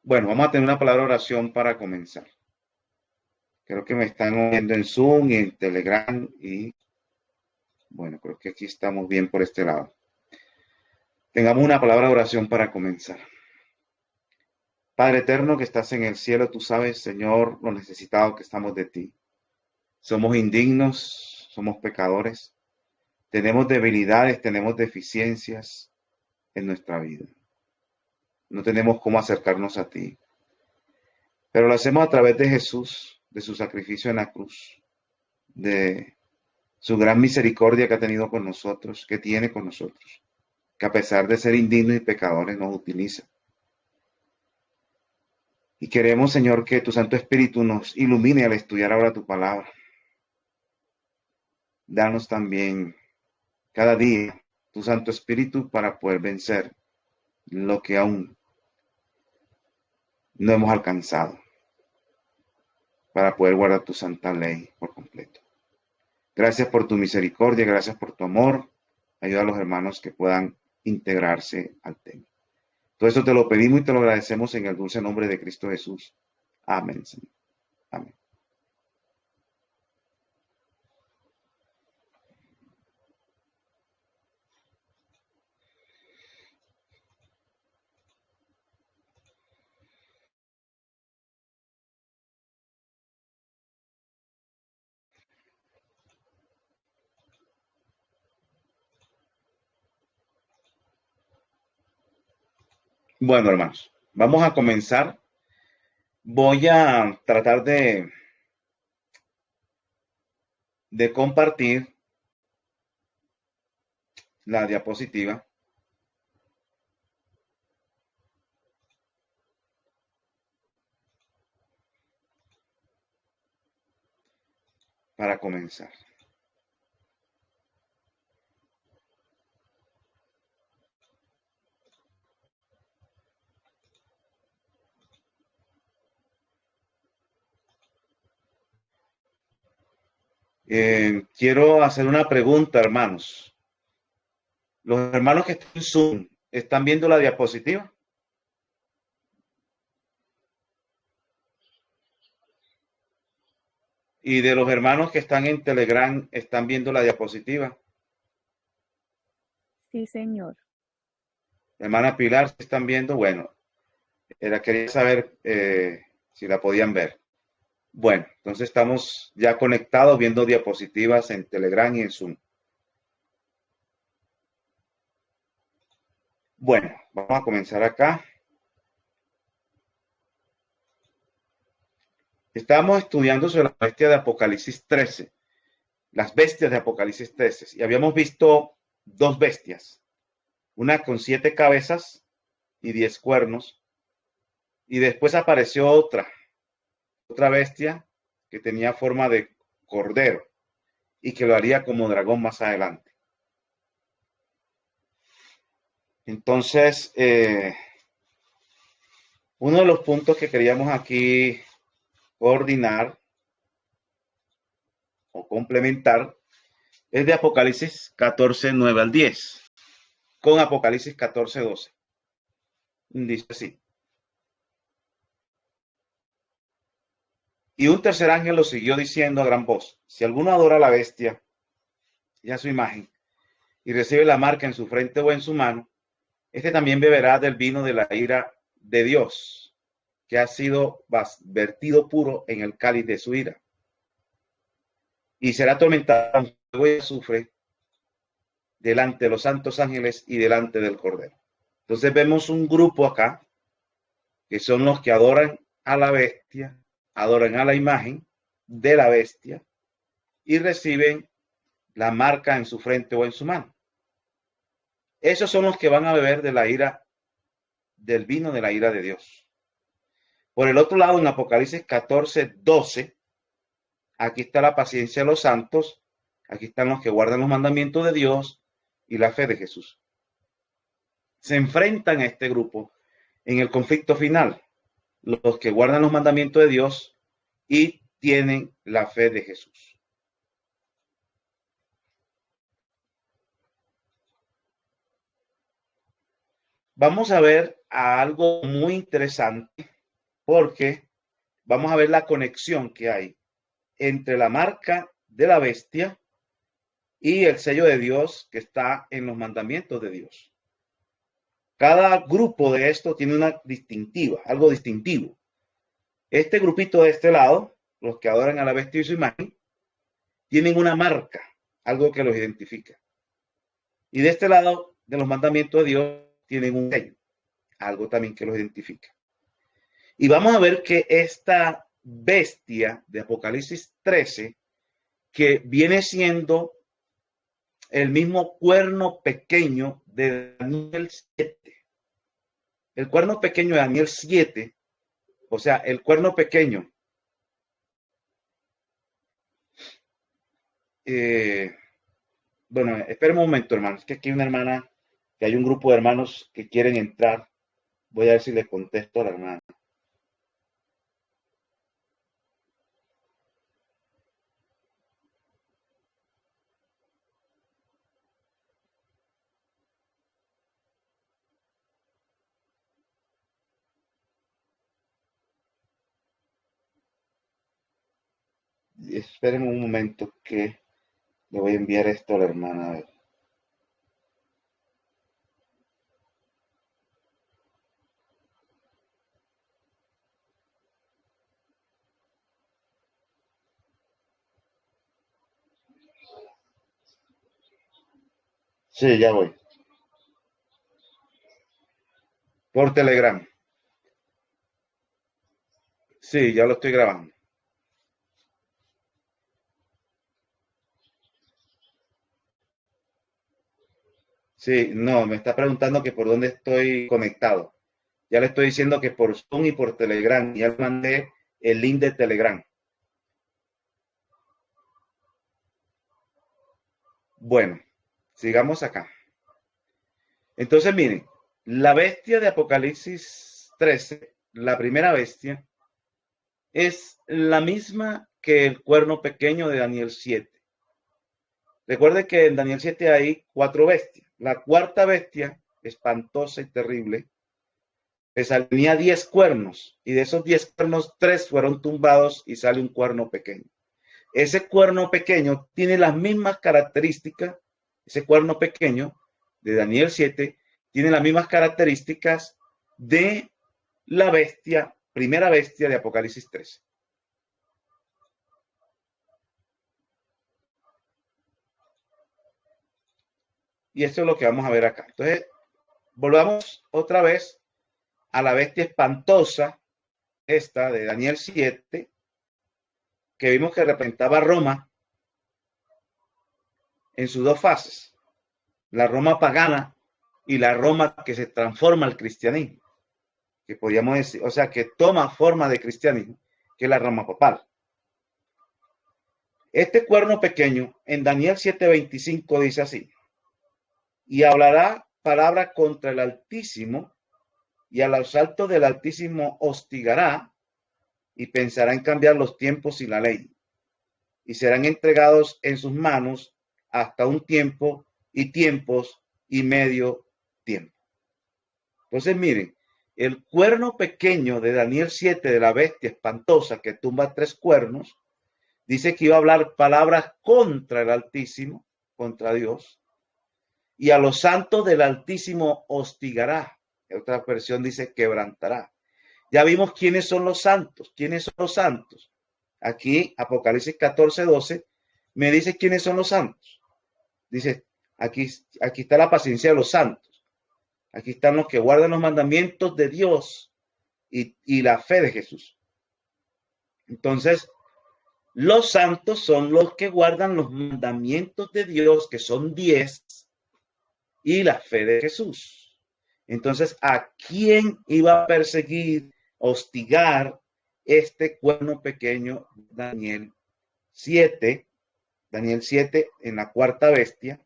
Bueno, vamos a tener una palabra de oración para comenzar. Creo que me están viendo en Zoom y en Telegram y bueno, creo que aquí estamos bien por este lado. Tengamos una palabra de oración para comenzar. Padre eterno que estás en el cielo, tú sabes, Señor, lo necesitado que estamos de ti. Somos indignos, somos pecadores, tenemos debilidades, tenemos deficiencias en nuestra vida. No tenemos cómo acercarnos a ti, pero lo hacemos a través de Jesús, de su sacrificio en la cruz, de su gran misericordia que ha tenido con nosotros, que tiene con nosotros, que a pesar de ser indignos y pecadores nos utiliza. Y queremos, Señor, que tu Santo Espíritu nos ilumine al estudiar ahora tu palabra. Danos también cada día tu Santo Espíritu para poder vencer lo que aún no hemos alcanzado, para poder guardar tu santa ley por completo. Gracias por tu misericordia, gracias por tu amor. Ayuda a los hermanos que puedan integrarse al tema. Todo esto te lo pedimos y te lo agradecemos en el dulce nombre de Cristo Jesús. Amén, Señor. Amén. Bueno, hermanos, vamos a comenzar. Voy a tratar de compartir la diapositiva para comenzar. Quiero hacer una pregunta, hermanos. Los hermanos que están en Zoom, ¿están viendo la diapositiva? Y de los hermanos que están en Telegram, ¿están viendo la diapositiva? Sí, señor. Hermana Pilar, ¿se están viendo? Bueno, quería saber si la podían ver. Bueno, entonces estamos ya conectados viendo diapositivas en Telegram y en Zoom. Bueno, vamos a comenzar acá. Estamos estudiando sobre la bestia de Apocalipsis 13, las bestias de Apocalipsis 13, y habíamos visto dos bestias, una con 7 cabezas y 10 cuernos, y después apareció otra bestia que tenía forma de cordero y que lo haría como dragón más adelante. Entonces, uno de los puntos que queríamos aquí coordinar o complementar es de Apocalipsis 14, 9 al 10, con Apocalipsis 14, 12. Dice así: y un tercer ángel lo siguió diciendo a gran voz: si alguno adora a la bestia y a su imagen, y recibe la marca en su frente o en su mano, este también beberá del vino de la ira de Dios, que ha sido vertido puro en el cáliz de su ira, y será atormentado con fuego y azufre delante de los santos ángeles y delante del Cordero. Entonces vemos un grupo acá, que son los que adoran a la bestia, adoran a la imagen de la bestia y reciben la marca en su frente o en su mano. Esos son los que van a beber de la ira, del vino de la ira de Dios. Por el otro lado, en Apocalipsis 14, 12, aquí está la paciencia de los santos, aquí están los que guardan los mandamientos de Dios y la fe de Jesús. Se enfrentan a este grupo en el conflicto final, los que guardan los mandamientos de Dios y tienen la fe de Jesús. Vamos a ver a algo muy interesante porque vamos a ver la conexión que hay entre la marca de la bestia y el sello de Dios que está en los mandamientos de Dios. Cada grupo de esto tiene una distintiva, algo distintivo. Este grupito de este lado, los que adoran a la bestia y su imagen, tienen una marca, algo que los identifica. Y de este lado, de los mandamientos de Dios, tienen un sello, algo también que los identifica. Y vamos a ver que esta bestia de Apocalipsis 13, que viene siendo el mismo cuerno pequeño de Daniel 7. El cuerno pequeño de Daniel 7, o sea, el cuerno pequeño, bueno, espera un momento, hermanos, que aquí hay una hermana, que hay un grupo de hermanos que quieren entrar. Voy a ver si le contesto a la hermana. Esperen un momento que le voy a enviar esto a la hermana. A ver. Sí, ya voy. Por Telegram. Sí, ya lo estoy grabando. Sí, no, me está preguntando que por dónde estoy conectado. Ya le estoy diciendo que por Zoom y por Telegram. Ya le mandé el link de Telegram. Bueno, sigamos acá. Entonces, miren, la bestia de Apocalipsis 13, la primera bestia, es la misma que el cuerno pequeño de Daniel 7. Recuerde que en Daniel 7 hay 4 bestias. La cuarta bestia, espantosa y terrible, tenía 10 cuernos, y de esos 10 cuernos, 3 fueron tumbados y sale un cuerno pequeño. Ese cuerno pequeño tiene las mismas características, ese cuerno pequeño de Daniel 7 tiene las mismas características de la bestia, primera bestia de Apocalipsis 13. Y esto es lo que vamos a ver acá. Entonces, volvamos otra vez a la bestia espantosa, esta de Daniel 7, que vimos que representaba a Roma en sus dos fases, la Roma pagana y la Roma que se transforma al cristianismo, que podríamos decir, o sea, que toma forma de cristianismo, que es la Roma papal. Este cuerno pequeño, en Daniel 7:25 dice así, y hablará palabra contra el Altísimo, y a los altos del Altísimo hostigará, y pensará en cambiar los tiempos y la ley, y serán entregados en sus manos hasta un tiempo y tiempos y medio tiempo. Entonces, miren, el cuerno pequeño de Daniel 7 de la bestia espantosa que tumba 3 cuernos, dice que iba a hablar palabras contra el Altísimo, contra Dios, y a los santos del Altísimo hostigará. Otra versión dice quebrantará. Ya vimos quiénes son los santos. ¿Quiénes son los santos? Aquí, Apocalipsis 14:12, me dice quiénes son los santos. Dice, aquí está la paciencia de los santos. Aquí están los que guardan los mandamientos de Dios y la fe de Jesús. Entonces, los santos son los que guardan los mandamientos de Dios, que son 10, y la fe de Jesús. Entonces, ¿a quién iba a perseguir, hostigar este cuerno pequeño? Daniel 7, Daniel 7 en la cuarta bestia,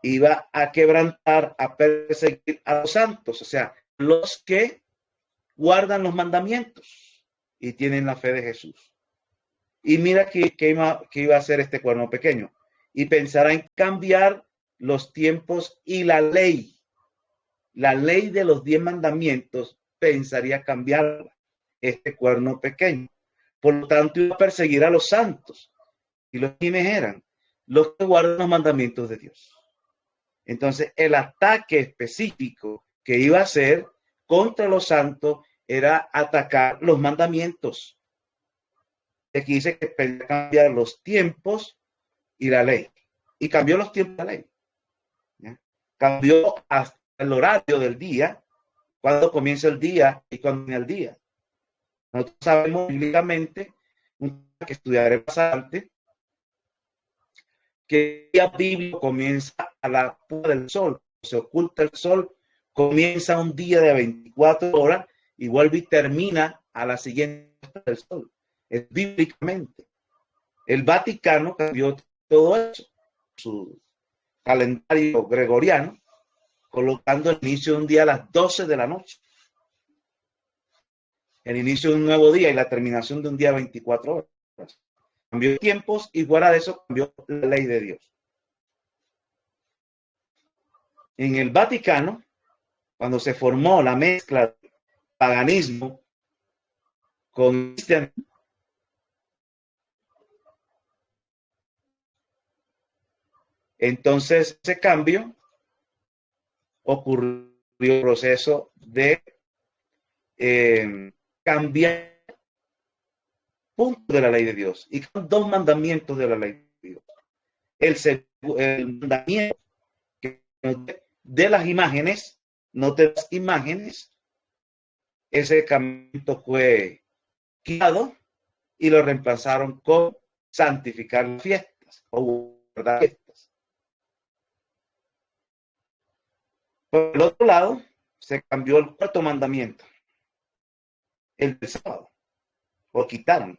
iba a quebrantar, a perseguir a los santos, o sea, los que guardan los mandamientos y tienen la fe de Jesús. Y mira que iba a hacer este cuerno pequeño. Y pensará en cambiar los tiempos y la ley. la ley de los 10 mandamientos pensaría cambiar este cuerno pequeño. Por lo tanto, iba a perseguir a los santos. ¿Y los quiénes eran? Los que guardan los mandamientos de Dios. Entonces, el ataque específico que iba a hacer contra los santos era atacar los mandamientos. Aquí dice que pensaba cambiar los tiempos y la ley. Y cambió los tiempos y la ley. ¿Ya? Cambió hasta el horario del día, cuando comienza el día y cuando viene el día. Nosotros sabemos bíblicamente, que estudiaré más adelante, que el día bíblico comienza a la puesta del sol, se oculta el sol, comienza un día de 24 horas y vuelve y termina a la siguiente puesta del sol. Es bíblicamente. El Vaticano cambió todo eso, su calendario gregoriano, colocando el inicio de un día a las 12 de la noche. El inicio de un nuevo día y la terminación de un día 24 horas. Cambió tiempos y fuera de eso cambió la ley de Dios. En el Vaticano, cuando se formó la mezcla de paganismo con cristianismo, entonces ese cambio ocurrió el proceso de cambiar puntos de la ley de Dios y con 2 mandamientos de la ley de Dios. El mandamiento de las imágenes, no de las imágenes, ese mandamiento fue quitado y lo reemplazaron con santificar las fiestas o guardar fiestas. Por el otro lado, se cambió el 4º mandamiento, el del sábado, o quitaron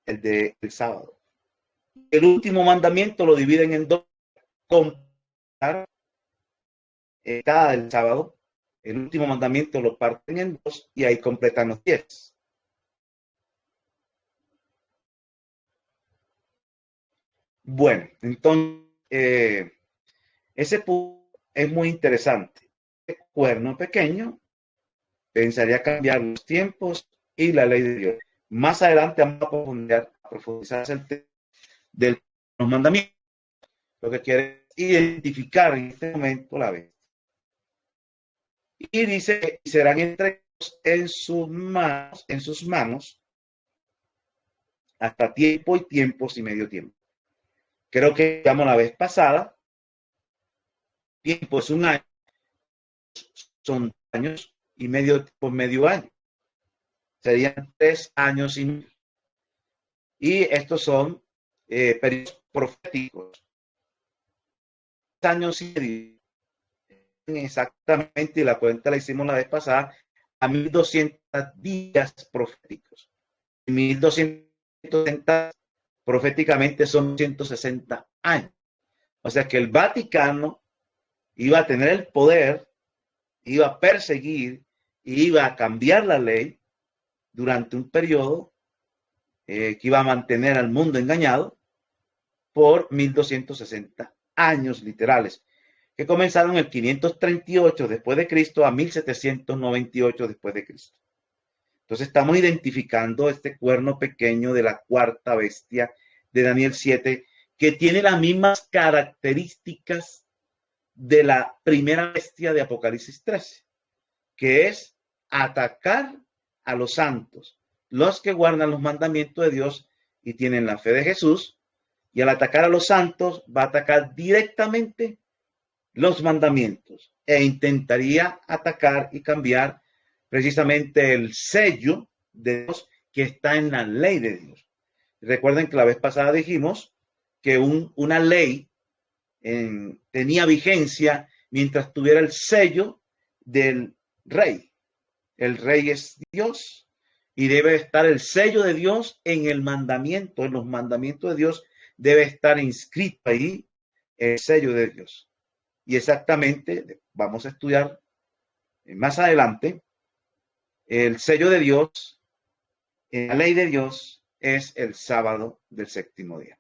el del sábado. El último mandamiento lo dividen en 2, completar cada del sábado. El último mandamiento lo parten en 2 y ahí completan los 10. Bueno, entonces, ese punto es muy interesante. El cuerno pequeño pensaría cambiar los tiempos y la ley de Dios. Más adelante vamos a profundizar el tema de los mandamientos. Lo que quiere identificar en este momento la bestia. Y dice que serán entregados en sus manos hasta tiempo y tiempos y medio tiempo. Creo que digamos la vez pasada, tiempo es un año, son años y medio por medio año. Serían 3 años y medio. Y estos son periodos proféticos. 3 años y medio. Exactamente, y la cuenta la hicimos la vez pasada, a 1200 días proféticos. 1260 proféticamente son 160 años. O sea que el Vaticano iba a tener el poder, iba a perseguir, iba a cambiar la ley durante un periodo que iba a mantener al mundo engañado por 1260 años literales, que comenzaron en el 538 después de Cristo a 1798 después de Cristo. Entonces estamos identificando este cuerno pequeño de la 4ª bestia de Daniel 7, que tiene las mismas características de la primera bestia de Apocalipsis 13, que es atacar a los santos, los que guardan los mandamientos de Dios y tienen la fe de Jesús, y al atacar a los santos va a atacar directamente los mandamientos e intentaría atacar y cambiar precisamente el sello de Dios que está en la ley de Dios. Recuerden que la vez pasada dijimos que una ley tenía vigencia mientras tuviera el sello del rey. El rey es Dios y debe estar el sello de Dios en el mandamiento, en los mandamientos de Dios debe estar inscrito ahí el sello de Dios. Y exactamente, vamos a estudiar más adelante, el sello de Dios, en la ley de Dios, es el sábado del 7º día.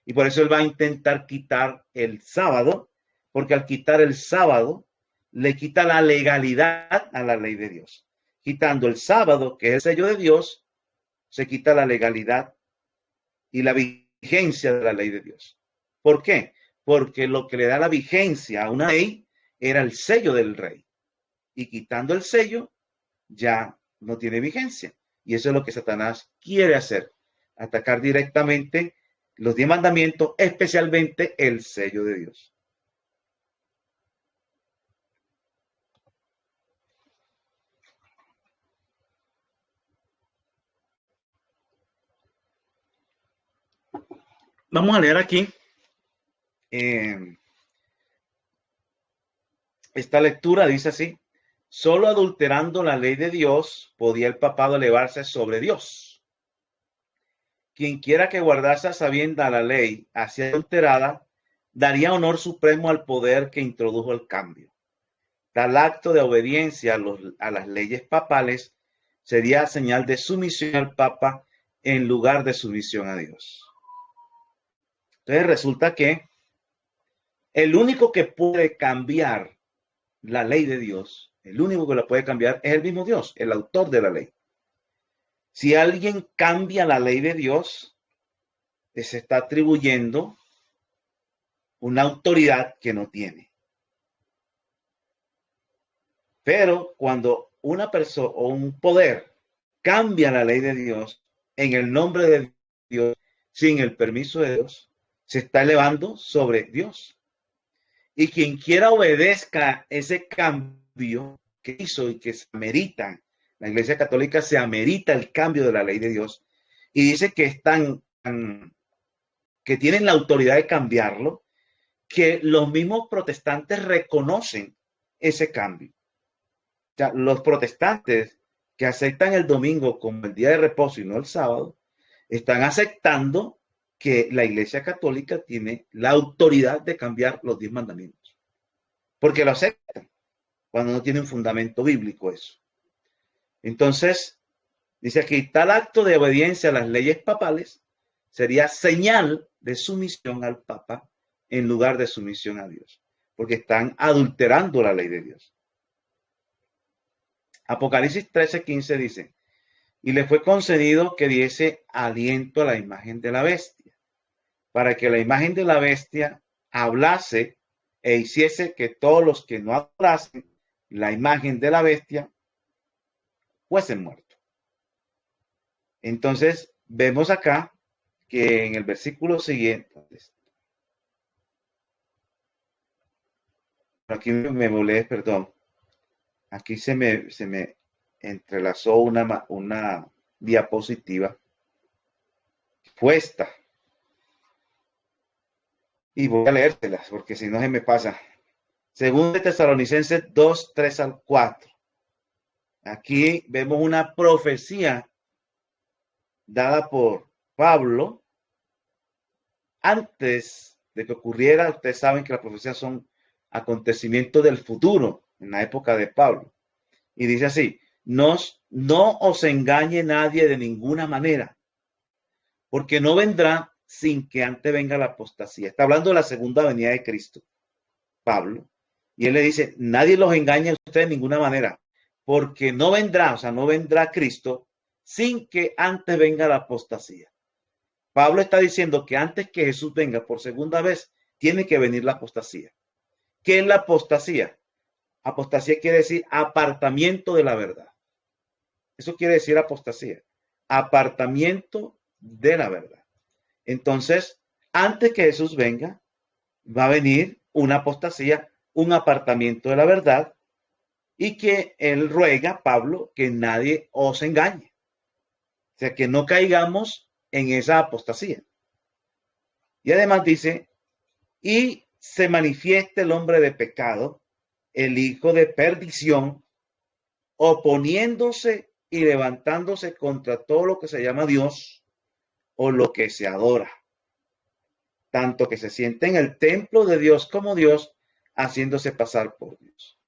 Y por eso él va a intentar quitar el sábado porque al quitar el sábado, le quita la legalidad a la ley de Dios. Quitando el sábado, que es el sello de Dios, se quita la legalidad y la vigencia de la ley de Dios. ¿Por qué? Porque lo que le da la vigencia a una ley era el sello del rey. Y quitando el sello, ya no tiene vigencia. Y eso es lo que Satanás quiere hacer. Atacar directamente los 10 mandamientos, especialmente el sello de Dios. Vamos a leer aquí esta lectura. Dice así: solo adulterando la ley de Dios podía el papado elevarse sobre Dios. Quien quiera que guardase a sabienda la ley así adulterada, daría honor supremo al poder que introdujo el cambio. Tal acto de obediencia a las leyes papales sería señal de sumisión al Papa en lugar de sumisión a Dios. Entonces resulta que el único que puede cambiar la ley de Dios, el único que la puede cambiar es el mismo Dios, el autor de la ley. Si alguien cambia la ley de Dios, se está atribuyendo una autoridad que no tiene. Pero cuando una persona o un poder cambia la ley de Dios en el nombre de Dios, sin el permiso de Dios, se está elevando sobre Dios. Y quien quiera obedezca ese cambio que hizo y que se amerita, la Iglesia Católica se amerita el cambio de la ley de Dios y dice que están, que tienen la autoridad de cambiarlo, que los mismos protestantes reconocen ese cambio. O sea, los protestantes que aceptan el domingo como el día de reposo y no el sábado, están aceptando que la Iglesia Católica tiene la autoridad de cambiar los 10 mandamientos. Porque lo aceptan cuando no tiene un fundamento bíblico eso. Entonces, dice aquí, tal acto de obediencia a las leyes papales sería señal de sumisión al Papa en lugar de sumisión a Dios, porque están adulterando la ley de Dios. Apocalipsis 13:15 dice: y le fue concedido que diese aliento a la imagen de la bestia, para que la imagen de la bestia hablase e hiciese que todos los que no adorasen la imagen de la bestia fuesen muertos. Entonces, vemos acá que en el versículo siguiente, aquí me volé, perdón, aquí se me entrelazó una diapositiva puesta. Y voy a leérselas porque si no se me pasa. Según de Tesalonicenses 2, 3 al 4. Aquí vemos una profecía dada por Pablo antes de que ocurriera. Ustedes saben que las profecías son acontecimientos del futuro en la época de Pablo. Y dice así: no os engañe nadie de ninguna manera, porque no vendrá sin que antes venga la apostasía. Está hablando de la segunda venida de Cristo, Pablo. Y él le dice: nadie los engañe a ustedes de ninguna manera, porque no vendrá, o sea, no vendrá Cristo sin que antes venga la apostasía. Pablo está diciendo que antes que Jesús venga por segunda vez, tiene que venir la apostasía. ¿Qué es la apostasía? Apostasía quiere decir apartamiento de la verdad. Eso quiere decir apostasía. Apartamiento de la verdad. Entonces, antes que Jesús venga, va a venir una apostasía, un apartamiento de la verdad, y que él ruega, Pablo, que nadie os engañe. O sea, que no caigamos en esa apostasía. Y además dice: y se manifieste el hombre de pecado, el hijo de perdición, oponiéndose y levantándose contra todo lo que se llama Dios o lo que se adora, tanto que se siente en el templo de Dios como Dios, haciéndose pasar por Dios.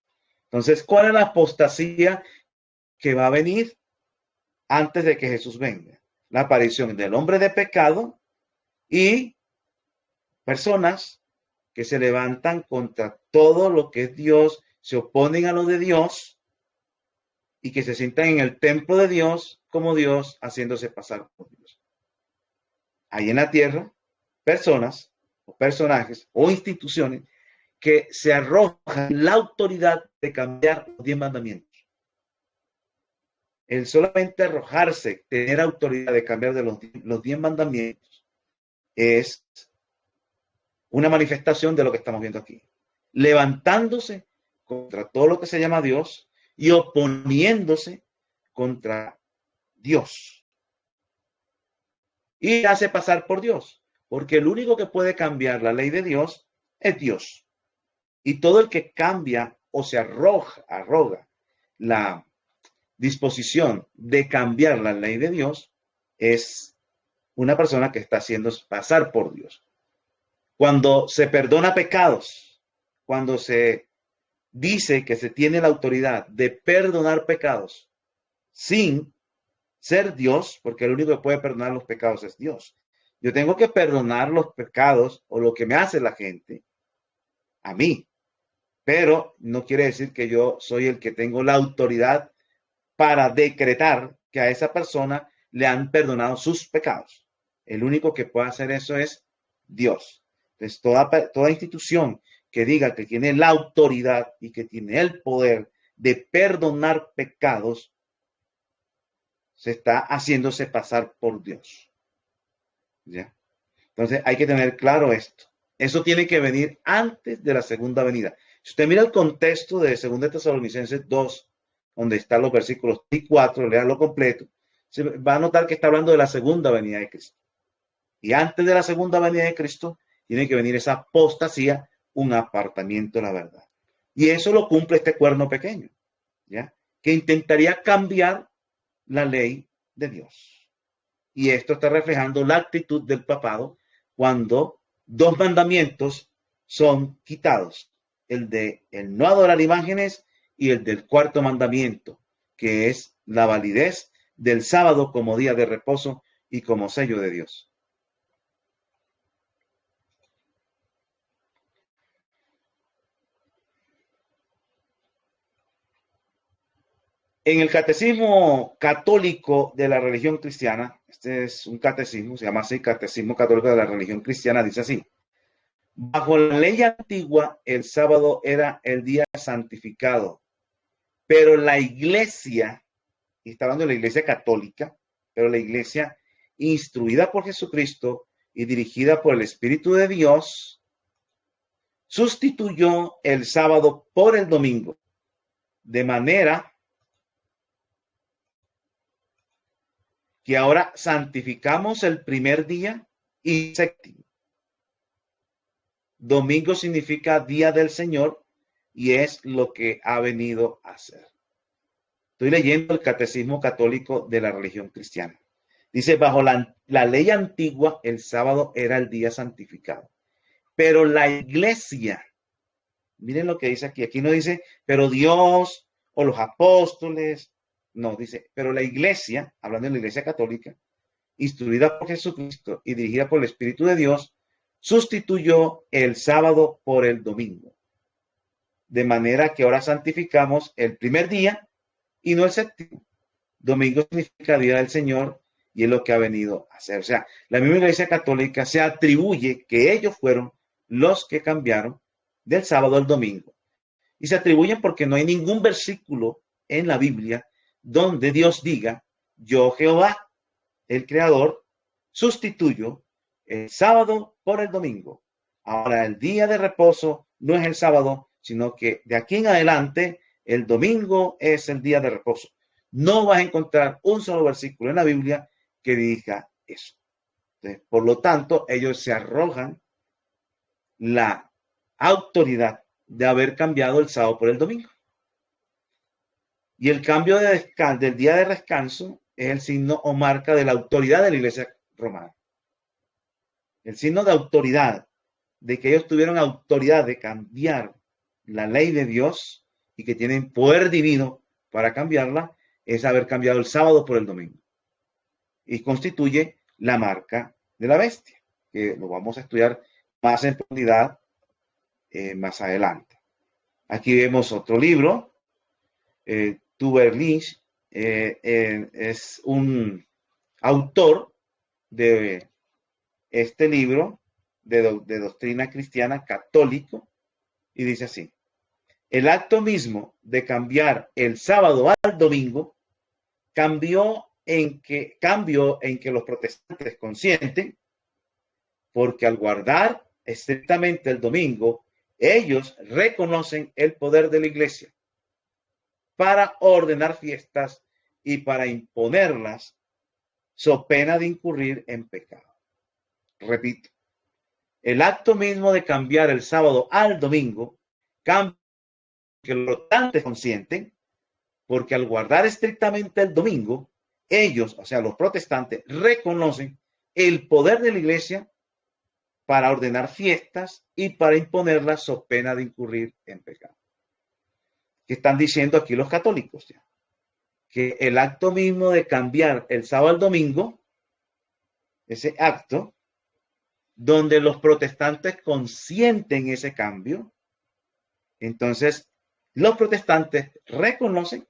Entonces, ¿cuál es la apostasía que va a venir antes de que Jesús venga? La aparición del hombre de pecado y personas que se levantan contra todo lo que es Dios, se oponen a lo de Dios y que se sientan en el templo de Dios como Dios, haciéndose pasar por Dios. Hay en la tierra personas o personajes o instituciones que se arrojan la autoridad de cambiar los 10 mandamientos. El solamente arrojarse, tener autoridad de cambiar de los 10 mandamientos es una manifestación de lo que estamos viendo aquí. Levantándose contra todo lo que se llama Dios y oponiéndose contra Dios. Y hace pasar por Dios, porque el único que puede cambiar la ley de Dios es Dios. Y todo el que cambia o se arroga la disposición de cambiar la ley de Dios es una persona que está haciendo pasar por Dios. Cuando se perdona pecados, cuando se dice que se tiene la autoridad de perdonar pecados sin ser Dios, porque el único que puede perdonar los pecados es Dios. Yo tengo que perdonar los pecados o lo que me hace la gente a mí, pero no quiere decir que yo soy el que tengo la autoridad para decretar que a esa persona le han perdonado sus pecados. El único que puede hacer eso es Dios. Entonces, toda institución que diga que tiene la autoridad y que tiene el poder de perdonar pecados, se está haciéndose pasar por Dios. ¿Ya? Entonces, hay que tener claro esto. Eso tiene que venir antes de la segunda venida. Si usted mira el contexto de 2 Tesalonicenses 2, donde están los versículos 3 y 4, léalo completo, se va a notar que está hablando de la segunda venida de Cristo. Y antes de la segunda venida de Cristo, tiene que venir esa apostasía, un apartamiento de la verdad. Y eso lo cumple este cuerno pequeño, ¿ya? Que intentaría cambiar la ley de Dios. Y esto está reflejando la actitud del papado cuando 2 mandamientos son quitados. El de el no adorar imágenes y el del 4º mandamiento, que es la validez del sábado como día de reposo y como sello de Dios. En el catecismo católico de la religión cristiana, este es un catecismo, se llama así, Catecismo Católico de la Religión Cristiana, dice así: bajo la ley antigua, el sábado era el día santificado, pero la iglesia, y está hablando de la iglesia católica, pero la iglesia instruida por Jesucristo y dirigida por el Espíritu de Dios, sustituyó el sábado por el domingo, de manera que ahora santificamos el primer día y séptimo. Domingo significa día del Señor y es lo que ha venido a hacer. Estoy leyendo el Catecismo Católico de la religión cristiana. Dice, bajo la ley antigua, el sábado era el día santificado. Pero la iglesia, miren lo que dice aquí. Aquí no dice, pero Dios o los apóstoles. No, dice, pero la iglesia, hablando de la iglesia católica, instruida por Jesucristo y dirigida por el Espíritu de Dios, sustituyó el sábado por el domingo. De manera que ahora santificamos el primer día y no el séptimo. Domingo significa día del Señor y es lo que ha venido a hacer. O sea, la misma iglesia católica se atribuye que ellos fueron los que cambiaron del sábado al domingo. Y se atribuyen porque no hay ningún versículo en la Biblia donde Dios diga, yo Jehová, el Creador, sustituyo el sábado por el domingo. Ahora el día de reposo no es el sábado, sino que de aquí en adelante el domingo es el día de reposo. No vas a encontrar un solo versículo en la Biblia que diga eso. Entonces, por lo tanto, ellos se arrojan la autoridad de haber cambiado el sábado por el domingo. Y el cambio del día de descanso es el signo o marca de la autoridad de la iglesia romana. El signo de autoridad, de que ellos tuvieron autoridad de cambiar la ley de Dios y que tienen poder divino para cambiarla, es haber cambiado el sábado por el domingo. Y constituye la marca de la bestia, que lo vamos a estudiar más en profundidad más adelante. Aquí vemos otro libro. Tuber Lynch es un autor de este libro de doctrina cristiana católico y dice así: el acto mismo de cambiar el sábado al domingo cambió en que los protestantes consienten, porque al guardar estrictamente el domingo, ellos reconocen el poder de la iglesia para ordenar fiestas y para imponerlas, so pena de incurrir en pecado. Repito, el acto mismo de cambiar el sábado al domingo cambia que los protestantes consienten, porque al guardar estrictamente el domingo, ellos, o sea, los protestantes, reconocen el poder de la iglesia para ordenar fiestas y para imponerlas so pena de incurrir en pecado. ¿Qué están diciendo aquí los católicos? Ya? Que el acto mismo de cambiar el sábado al domingo, ese acto, donde los protestantes consienten ese cambio, entonces los protestantes reconocen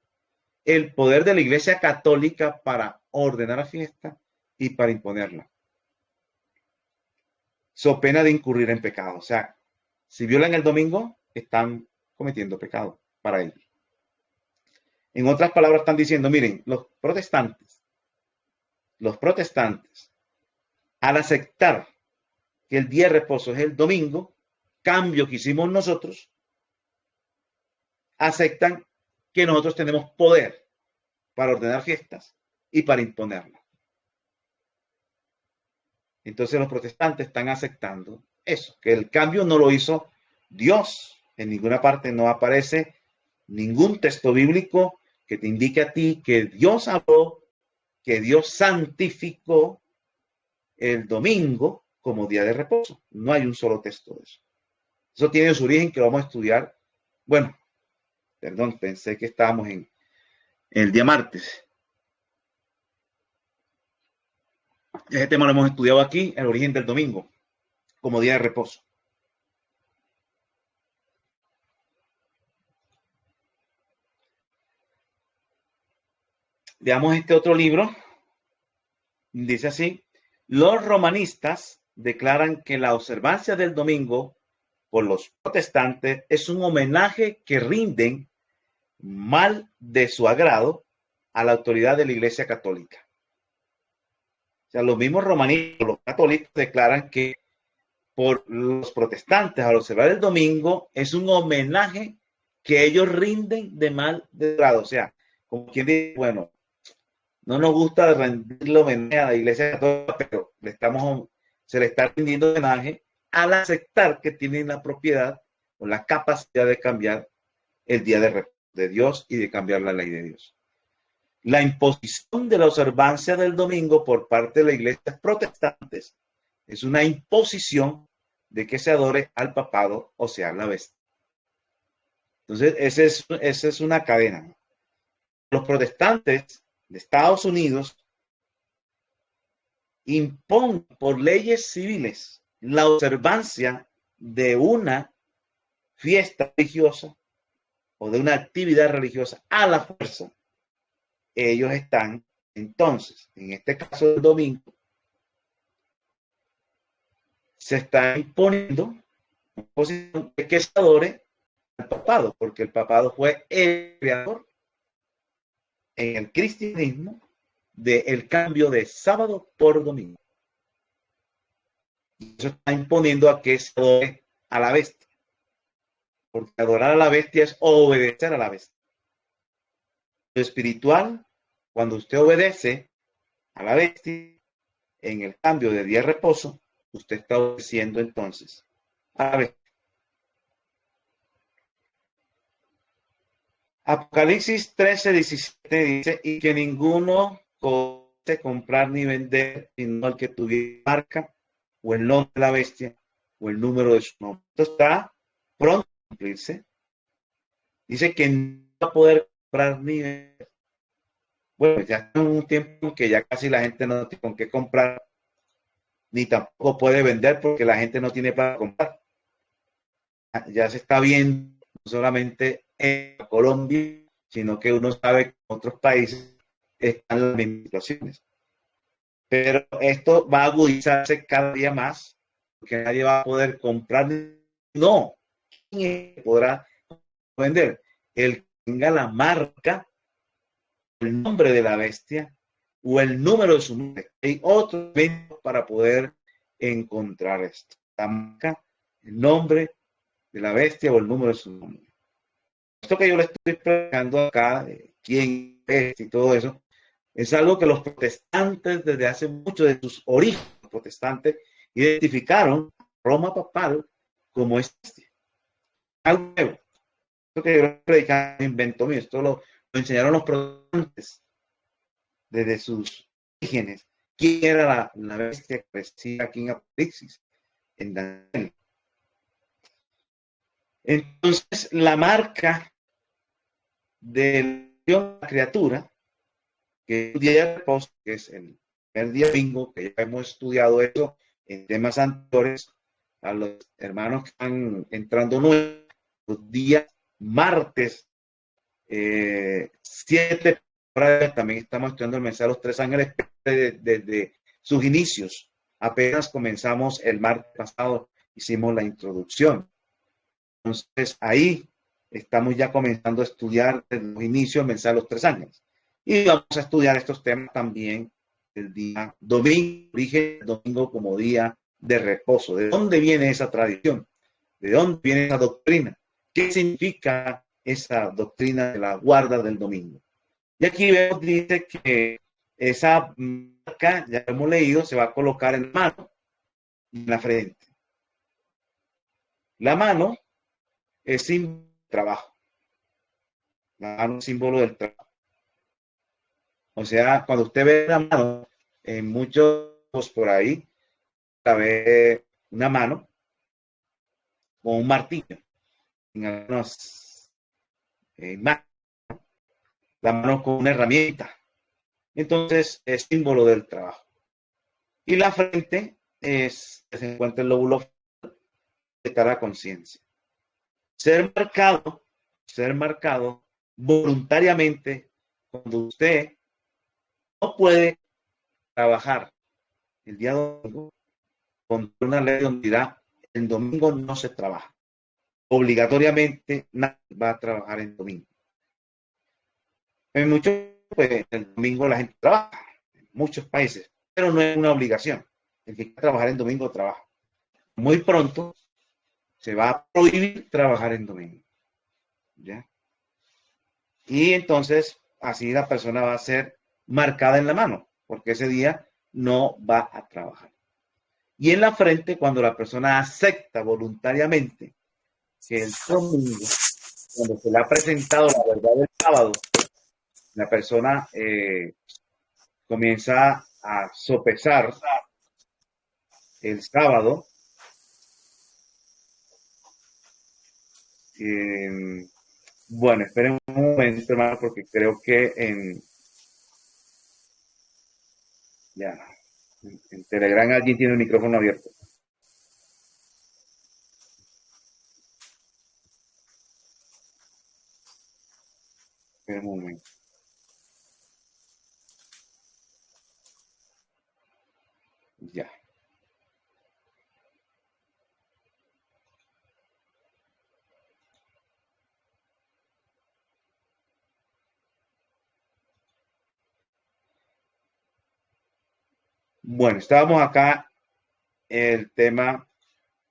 el poder de la Iglesia Católica para ordenar la fiesta y para imponerla, so pena de incurrir en pecado. O sea, si violan el domingo, están cometiendo pecado para ellos. En otras palabras, están diciendo, miren, los protestantes, al aceptar que el día de reposo es el domingo, cambio que hicimos nosotros, aceptan que nosotros tenemos poder para ordenar fiestas y para imponerlas. Entonces los protestantes están aceptando eso, que el cambio no lo hizo Dios. En ninguna parte no aparece ningún texto bíblico que te indique a ti que Dios habló, que Dios santificó el domingo como día de reposo. No hay un solo texto de eso. Eso tiene su origen que lo vamos a estudiar. Bueno, perdón, pensé que estábamos en el día martes. Ese tema lo hemos estudiado aquí, el origen del domingo como día de reposo. Veamos este otro libro. Dice así: los romanistas declaran que la observancia del domingo por los protestantes es un homenaje que rinden mal de su agrado a la autoridad de la Iglesia Católica. O sea, los mismos romanistas, los católicos, declaran que por los protestantes al observar el domingo es un homenaje que ellos rinden de mal de grado. O sea, como quien dice, bueno, no nos gusta rendirle homenaje a la Iglesia Católica, pero se le está rindiendo homenaje al aceptar que tienen la propiedad o la capacidad de cambiar el día de Dios y de cambiar la ley de Dios. La imposición de la observancia del domingo por parte de las iglesias protestantes es una imposición de que se adore al papado, o sea, la bestia. Entonces, esa es una cadena. Los protestantes de Estados Unidos imponen por leyes civiles la observancia de una fiesta religiosa o de una actividad religiosa a la fuerza. Ellos están, entonces, en este caso del domingo, se está imponiendo una posición de que se adore al papado, porque el papado fue el creador en el cristianismo del cambio de sábado por domingo. Y eso está imponiendo a que se adore a la bestia, porque adorar a la bestia es obedecer a la bestia. Lo espiritual, cuando usted obedece a la bestia en el cambio de día de reposo, usted está obedeciendo entonces a la bestia. Apocalipsis 13:17 dice: y que ninguno puede comprar ni vender, sino el que tuviera marca o el nombre de la bestia o el número de su nombre. Esto está pronto a cumplirse. Dice que no va a poder comprar ni vender. Bueno, ya en un tiempo en que ya casi la gente no tiene con qué comprar, ni tampoco puede vender porque la gente no tiene para comprar. ya se está viendo no solamente en Colombia, sino que uno sabe que en otros países están las mismas situaciones. Pero esto va a agudizarse cada día más, porque nadie va a poder comprar. No, ¿quién podrá vender? El que tenga la marca, el nombre de la bestia o el número de su nombre. Hay otros medios para poder encontrar esto. La marca, el nombre de la bestia o el número de su nombre. Esto que yo le estoy explicando acá, de quién es y todo eso, es algo que los protestantes desde hace mucho de sus orígenes protestantes identificaron Roma papal como este. Algo nuevo. Esto que yo predicaba invento mío, esto lo enseñaron los protestantes desde sus orígenes. ¿Quién era la bestia que aparecía aquí en Apocalipsis? En Daniel. Entonces, la marca de la criatura, que es el día de reposo, que es el primer día bingo, que ya hemos estudiado eso en temas anteriores, a los hermanos que están entrando nuevos, los días martes 7, también estamos estudiando el mensaje de los tres ángeles desde sus inicios. Apenas comenzamos el martes pasado, hicimos la introducción. Entonces ahí estamos ya comenzando a estudiar desde los inicios el mensaje de los tres ángeles. Y vamos a estudiar estos temas también el día domingo, origen del domingo como día de reposo. ¿De dónde viene esa tradición? ¿De dónde viene esa doctrina? ¿Qué significa esa doctrina de la guarda del domingo? Y aquí vemos, dice que esa marca, ya hemos leído, se va a colocar en la mano, en la frente. La mano es símbolo del trabajo. La mano es símbolo del trabajo. O sea, cuando usted ve la mano, en muchos por ahí, ve una mano o un martillo. En algunos la mano con una herramienta. Entonces, es símbolo del trabajo. Y la frente se encuentra el lóbulo de cada conciencia. Ser marcado voluntariamente cuando usted no puede trabajar el día domingo con una ley donde dirá el domingo no se trabaja. Obligatoriamente nadie va a trabajar el domingo. En muchos, pues, el domingo la gente trabaja, en muchos países, pero no es una obligación. El que quiera trabajar en domingo trabaja. Muy pronto se va a prohibir trabajar en domingo. ¿Ya? Y entonces así la persona va a ser marcada en la mano, porque ese día no va a trabajar. Y en la frente, cuando la persona acepta voluntariamente que el domingo, cuando se le ha presentado la verdad del sábado, la persona comienza a sopesar el sábado. Bueno, esperen un momento, hermano, porque creo que ya, en Telegram alguien tiene el micrófono abierto. Esperen un momento. Ya. Bueno, estábamos acá el tema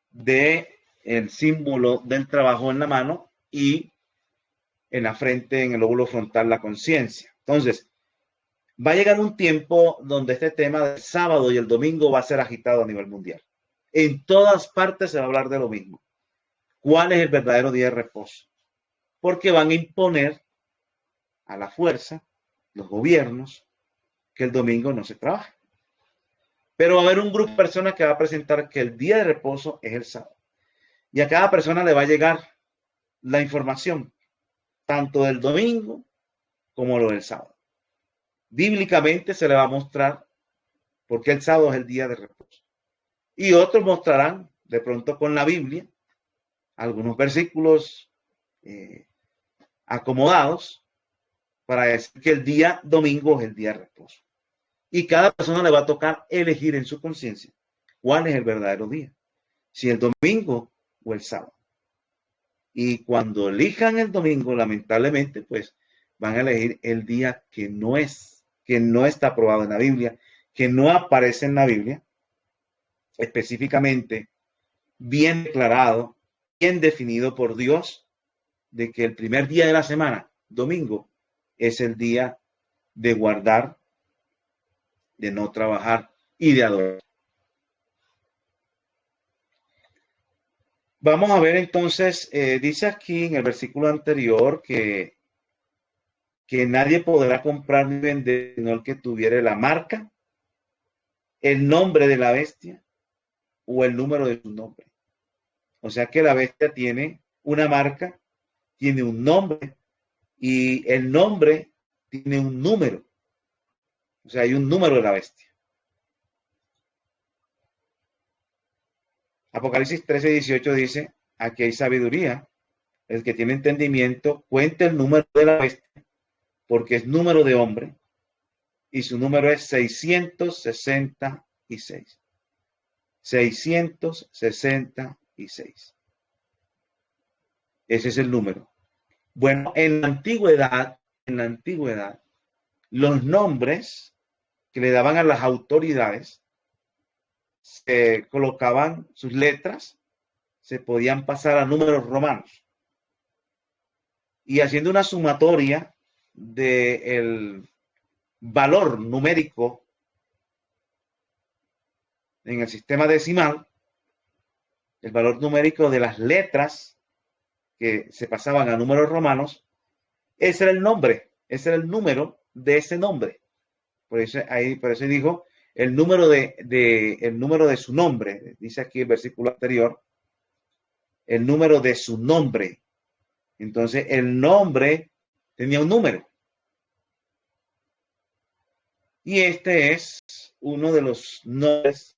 de el símbolo del trabajo en la mano y en la frente, en el lóbulo frontal, la conciencia. Entonces, va a llegar un tiempo donde este tema del sábado y el domingo va a ser agitado a nivel mundial. En todas partes se va a hablar de lo mismo. ¿Cuál es el verdadero día de reposo? Porque van a imponer a la fuerza los gobiernos que el domingo no se trabaja. Pero va a haber un grupo de personas que va a presentar que el día de reposo es el sábado. Y a cada persona le va a llegar la información, tanto del domingo como lo del sábado. Bíblicamente se le va a mostrar por qué el sábado es el día de reposo. Y otros mostrarán, de pronto con la Biblia, algunos versículos acomodados para decir que el día domingo es el día de reposo. Y cada persona le va a tocar elegir en su conciencia cuál es el verdadero día, si el domingo o el sábado. Y cuando elijan el domingo, lamentablemente, pues van a elegir el día que no está aprobado en la Biblia, que no aparece en la Biblia, específicamente bien declarado, bien definido por Dios, de que el primer día de la semana, domingo, es el día de guardar, de no trabajar y de adorar. Vamos a ver entonces, dice aquí en el versículo anterior que nadie podrá comprar ni vender sino el que tuviere la marca, el nombre de la bestia o el número de su nombre. O sea que la bestia tiene una marca, tiene un nombre y el nombre tiene un número. O sea, hay un número de la bestia. Apocalipsis 13:18 dice, aquí hay sabiduría. El que tiene entendimiento cuenta el número de la bestia porque es número de hombre y su número es 666. 666. Ese es el número. Bueno, en la antigüedad, los nombres que le daban a las autoridades se colocaban sus letras, se podían pasar a números romanos. Y haciendo una sumatoria del valor numérico en el sistema decimal, el valor numérico de las letras que se pasaban a números romanos, ese era el nombre, ese era el número de ese nombre. Por eso dijo el número de su nombre. Dice aquí el versículo anterior, el número de su nombre. Entonces, el nombre tenía un número. Y este es uno de los nombres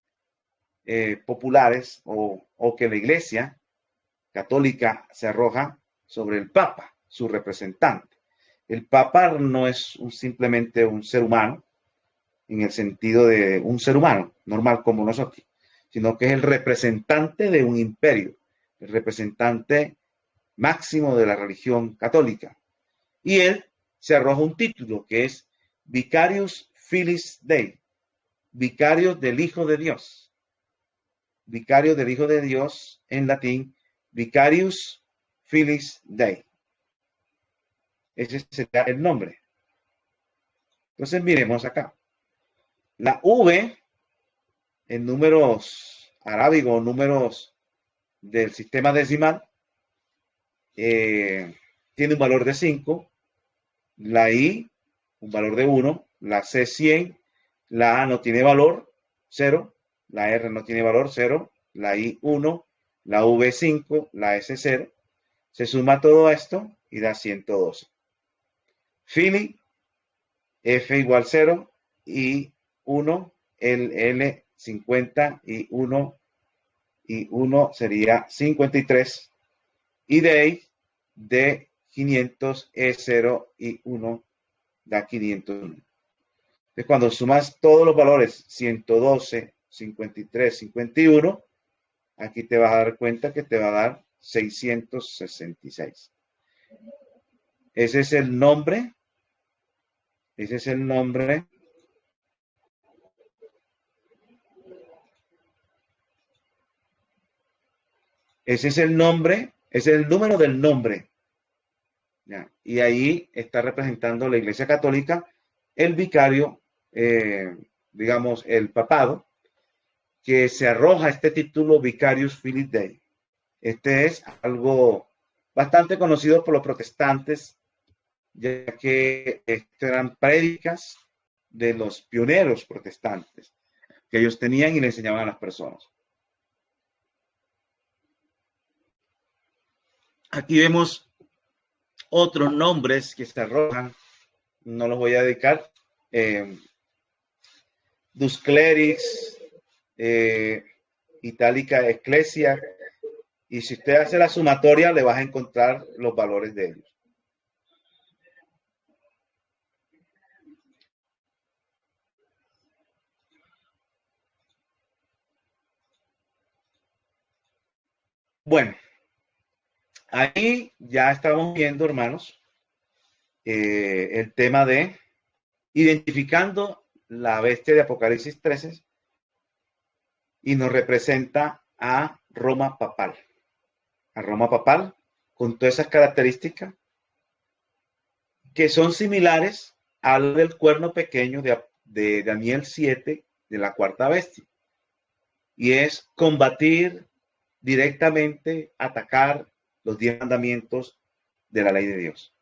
populares o que la Iglesia católica se arroja sobre el Papa, su representante. El Papa no es simplemente un ser humano, en el sentido de un ser humano normal como nosotros, sino que es el representante de un imperio, el representante máximo de la religión católica. Y él se arroja un título que es Vicarius Filis Dei, vicario del Hijo de Dios. Vicario del Hijo de Dios, en latín, Vicarius Filis Dei. Ese será el nombre. Entonces miremos acá. La V en números arábigos, números del sistema decimal, tiene un valor de 5, la I un valor de 1, la C 100, la A no tiene valor, 0, la R no tiene valor, 0, la I 1, la V 5, la S 0. Se suma todo esto y da 112. Fili, F igual 0, I 1, L 50 y 1 sería 53. Y D 500, E0 y 1 da 501. Entonces, cuando sumas todos los valores, 112, 53, 51, aquí te vas a dar cuenta que te va a dar 666. Ese es el nombre. Ese es el nombre. Ese es el nombre. Ese es el número del nombre. ¿Ya? Y ahí está representando la Iglesia Católica, el vicario, digamos, el papado, que se arroja este título Vicarius Filis Dei. Este es algo bastante conocido por los protestantes, ya que eran prédicas de los pioneros protestantes que ellos tenían y le enseñaban a las personas. Aquí vemos otros nombres que se arrojan, no los voy a dedicar. Dus Clerix, Italica Ecclesia Y si usted hace la sumatoria, le vas a encontrar los valores de ellos. Bueno, ahí ya estamos viendo, hermanos, el tema de identificando la bestia de Apocalipsis 13 y nos representa a Roma papal. A Roma papal con todas esas características que son similares al del cuerno pequeño de Daniel 7 de la cuarta bestia. Y es combatir directamente, atacar los 10 mandamientos de la ley de Dios.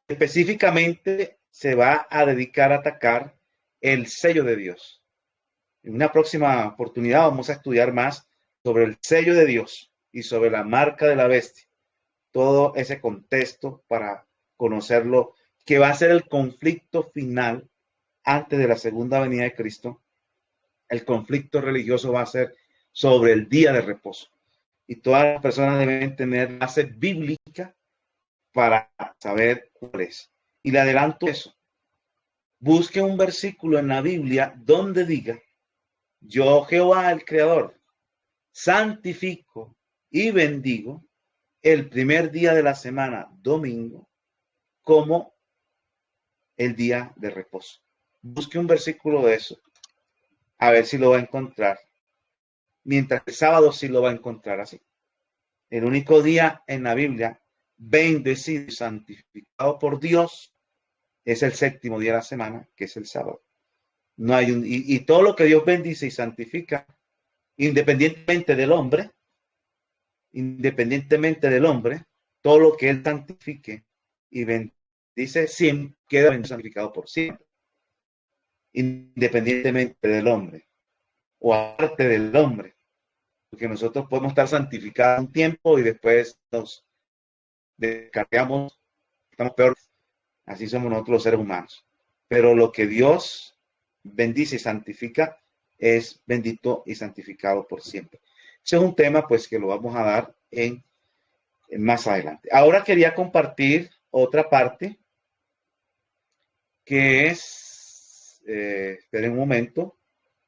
Específicamente se va a dedicar a atacar el sello de Dios. En una próxima oportunidad vamos a estudiar más sobre el sello de Dios y sobre la marca de la bestia. Todo ese contexto para conocerlo, que va a ser el conflicto final antes de la segunda venida de Cristo. El conflicto religioso va a ser sobre el día de reposo. Y todas las personas deben tener base bíblica para saber cuál es. Y le adelanto eso. Busque un versículo en la Biblia donde diga, yo Jehová el Creador, santifico y bendigo el primer día de la semana, domingo, como el día de reposo. Busque un versículo de eso, a ver si lo va a encontrar. Mientras el sábado sí lo va a encontrar así. El único día en la Biblia bendecido y santificado por Dios es el séptimo día de la semana, que es el sábado. No hay y todo lo que Dios bendice y santifica, independientemente del hombre, todo lo que Él santifique y bendice siempre queda santificado por siempre, independientemente del hombre o aparte del hombre, porque nosotros podemos estar santificados un tiempo y después nos descargamos, estamos peor. Así somos nosotros los seres humanos. Pero lo que Dios bendice y santifica es bendito y santificado por siempre. Ese es un tema pues que lo vamos a dar en más adelante. Ahora quería compartir otra parte que es, esperen un momento,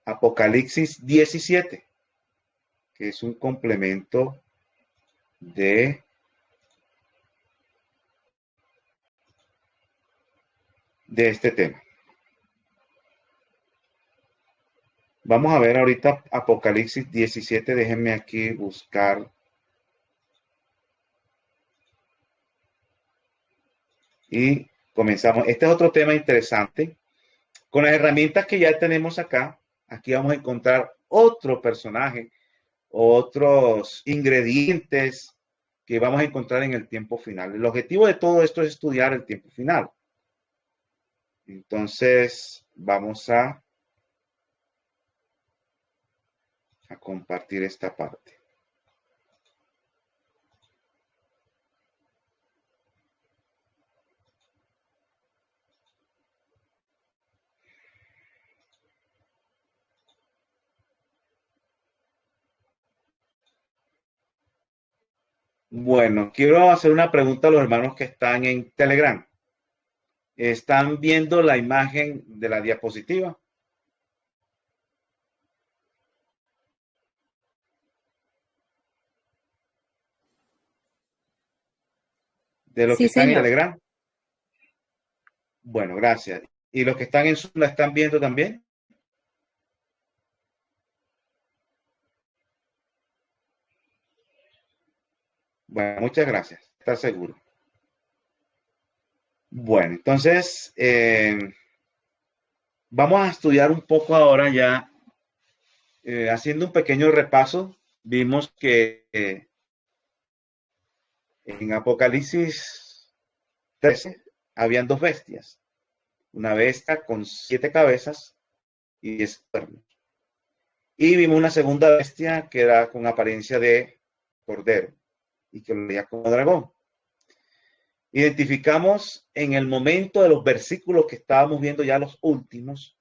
Apocalipsis 17, que es un complemento de este tema. Vamos a ver ahorita Apocalipsis 17, déjenme aquí buscar. Y comenzamos. Este es otro tema interesante. Con las herramientas que ya tenemos acá, aquí vamos a encontrar otro personaje, otros ingredientes que vamos a encontrar en el tiempo final. El objetivo de todo esto es estudiar el tiempo final. Entonces, vamos a compartir esta parte. Bueno, quiero hacer una pregunta a los hermanos que están en Telegram. ¿Están viendo la imagen de la diapositiva? ¿De los que Sí, están en señor. Telegram? Bueno, gracias. ¿Y los que están en Zoom la están viendo también? Bueno, muchas gracias. Está seguro. Bueno, entonces vamos a estudiar un poco ahora ya, haciendo un pequeño repaso. Vimos que en Apocalipsis 13 habían dos bestias. Una bestia con 7 cabezas y 10 cuernos. Y vimos una segunda bestia que era con apariencia de cordero y que lo veía como dragón. Identificamos en el momento de los versículos que estábamos viendo ya los últimos,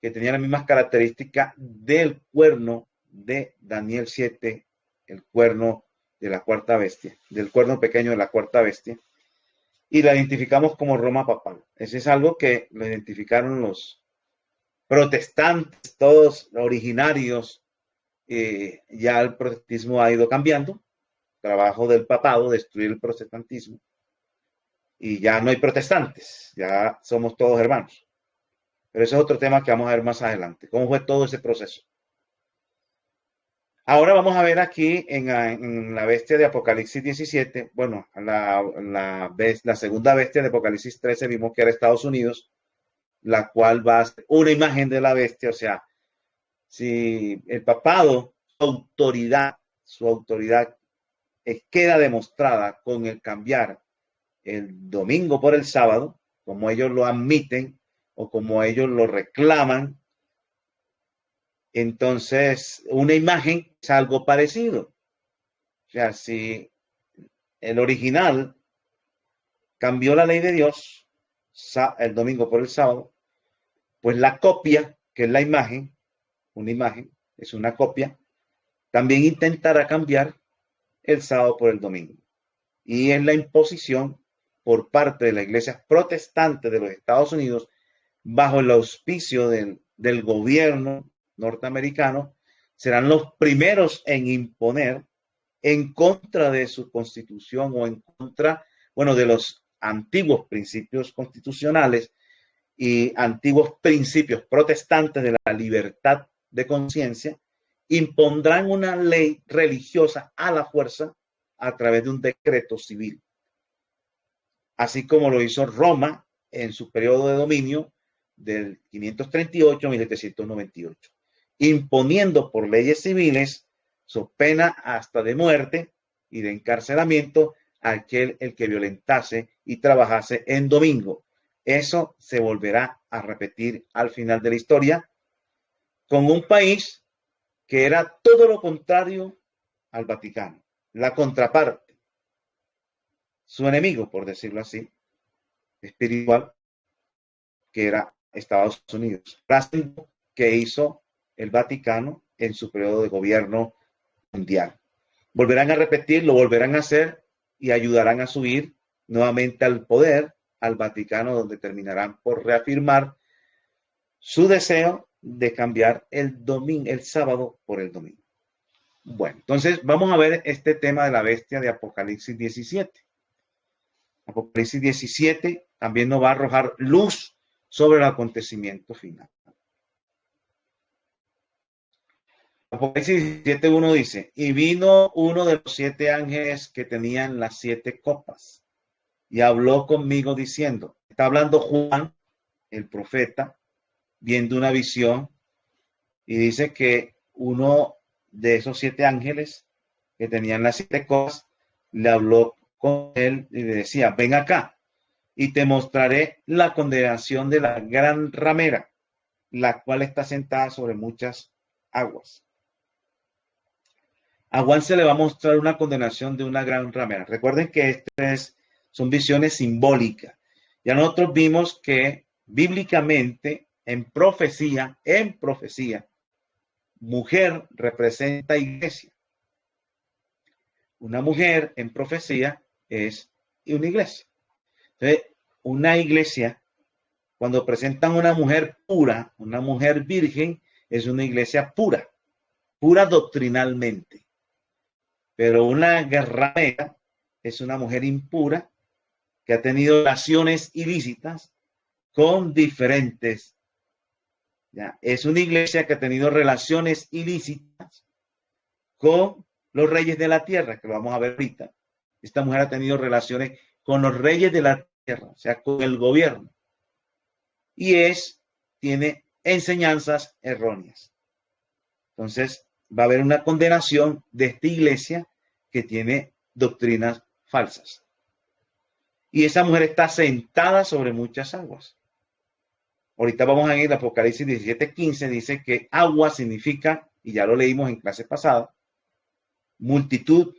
que tenían las mismas características del cuerno de Daniel 7 el cuerno de la cuarta bestia, del cuerno pequeño de la cuarta bestia, y la identificamos como Roma papal. Ese es algo que lo identificaron los protestantes, todos originarios. Ya el protestantismo ha ido cambiando, trabajo del papado, destruir el protestantismo, y ya no hay protestantes, ya somos todos hermanos. Pero ese es otro tema que vamos a ver más adelante, cómo fue todo ese proceso. Ahora vamos a ver aquí en la bestia de Apocalipsis 17, bueno, la segunda bestia de Apocalipsis 13 vimos que era Estados Unidos, la cual va a ser una imagen de la bestia, o sea, si el papado, su autoridad queda demostrada con el cambiar el domingo por el sábado, como ellos lo admiten o como ellos lo reclaman. Entonces, una imagen es algo parecido. O sea, si el original cambió la ley de Dios el domingo por el sábado, pues la copia, que es la imagen, una imagen es una copia, también intentará cambiar el sábado por el domingo. Y es la imposición por parte de la iglesia protestante de los Estados Unidos, bajo el auspicio del gobierno norteamericano, serán los primeros en imponer en contra de su constitución o en contra, bueno, de los antiguos principios constitucionales y antiguos principios protestantes de la libertad de conciencia, impondrán una ley religiosa a la fuerza a través de un decreto civil, así como lo hizo Roma en su periodo de dominio del 538 a 1798, imponiendo por leyes civiles su pena hasta de muerte y de encarcelamiento a aquel el que violentase y trabajase en domingo. Eso se volverá a repetir al final de la historia con un país que era todo lo contrario al Vaticano, la contraparte, su enemigo, por decirlo así, espiritual, que era Estados Unidos. Que hizo el Vaticano en su periodo de gobierno mundial. Volverán a repetir, lo volverán a hacer y ayudarán a subir nuevamente al poder al Vaticano, donde terminarán por reafirmar su deseo de cambiar el sábado por el domingo. Bueno, entonces vamos a ver este tema de la bestia de Apocalipsis 17. Apocalipsis 17 también nos va a arrojar luz sobre el acontecimiento final. Apocalipsis 17:1 dice, y vino uno de los 7 ángeles que tenían las 7 copas y habló conmigo diciendo, está hablando Juan, el profeta, viendo una visión y dice que uno de esos 7 ángeles que tenían las 7 copas le habló con él y le decía, ven acá y te mostraré la condenación de la gran ramera, la cual está sentada sobre muchas aguas. A Juan se le va a mostrar una condenación de una gran ramera. Recuerden que son visiones simbólicas. Ya nosotros vimos que bíblicamente, en profecía, mujer representa iglesia. Una mujer en profecía es una iglesia. Entonces, una iglesia, cuando presentan una mujer pura, una mujer virgen, es una iglesia pura, pura doctrinalmente. Pero una ramera es una mujer impura que ha tenido relaciones ilícitas con diferentes. ¿Ya? Es una iglesia que ha tenido relaciones ilícitas con los reyes de la tierra, que lo vamos a ver ahorita. Esta mujer ha tenido relaciones con los reyes de la tierra, o sea, con el gobierno. Y tiene enseñanzas erróneas. Entonces, va a haber una condenación de esta iglesia que tiene doctrinas falsas. Y esa mujer está sentada sobre muchas aguas. Ahorita vamos a ir a Apocalipsis 17:15, dice que agua significa, y ya lo leímos en clase pasada, multitud,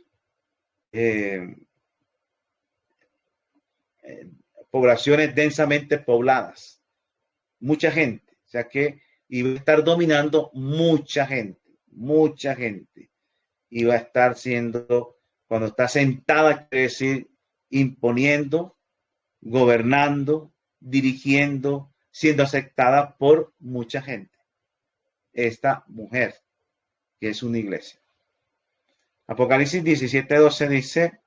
poblaciones densamente pobladas, mucha gente, o sea que iba a estar dominando mucha gente, y va a estar siendo, cuando está sentada, quiere decir imponiendo, gobernando, dirigiendo, siendo aceptada por mucha gente. Esta mujer, que es una iglesia. Apocalipsis 17:12 dice,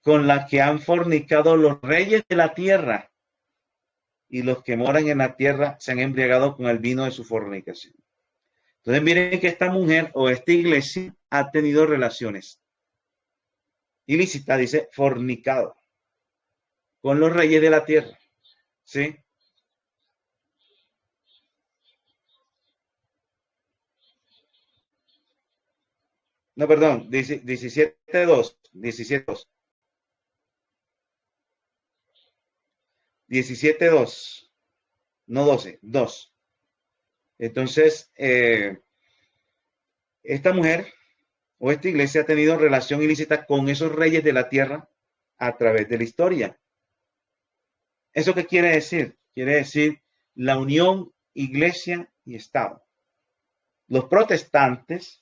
con la que han fornicado los reyes de la tierra, y los que moran en la tierra se han embriagado con el vino de su fornicación. Entonces miren que esta mujer o esta iglesia ha tenido relaciones ilícitas, dice fornicado, con los reyes de la tierra. ¿Sí? No, perdón, 17:2, 17:2, 17:2, no 12, 2. Entonces, esta mujer o esta iglesia ha tenido relación ilícita con esos reyes de la tierra a través de la historia. ¿Eso qué quiere decir? Quiere decir la unión iglesia y Estado. Los protestantes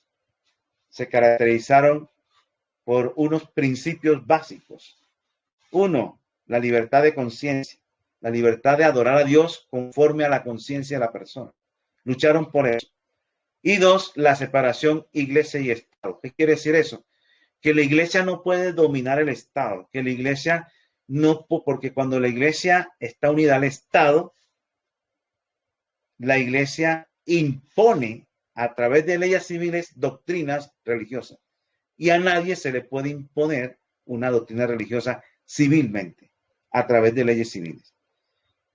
se caracterizaron por unos principios básicos. Uno, la libertad de conciencia, la libertad de adorar a Dios conforme a la conciencia de la persona. Lucharon por eso. Y dos, la separación iglesia y Estado. ¿Qué quiere decir eso? Que la iglesia no puede dominar el Estado, que la iglesia no, porque cuando la iglesia está unida al Estado, la iglesia impone a través de leyes civiles doctrinas religiosas y a nadie se le puede imponer una doctrina religiosa civilmente a través de leyes civiles.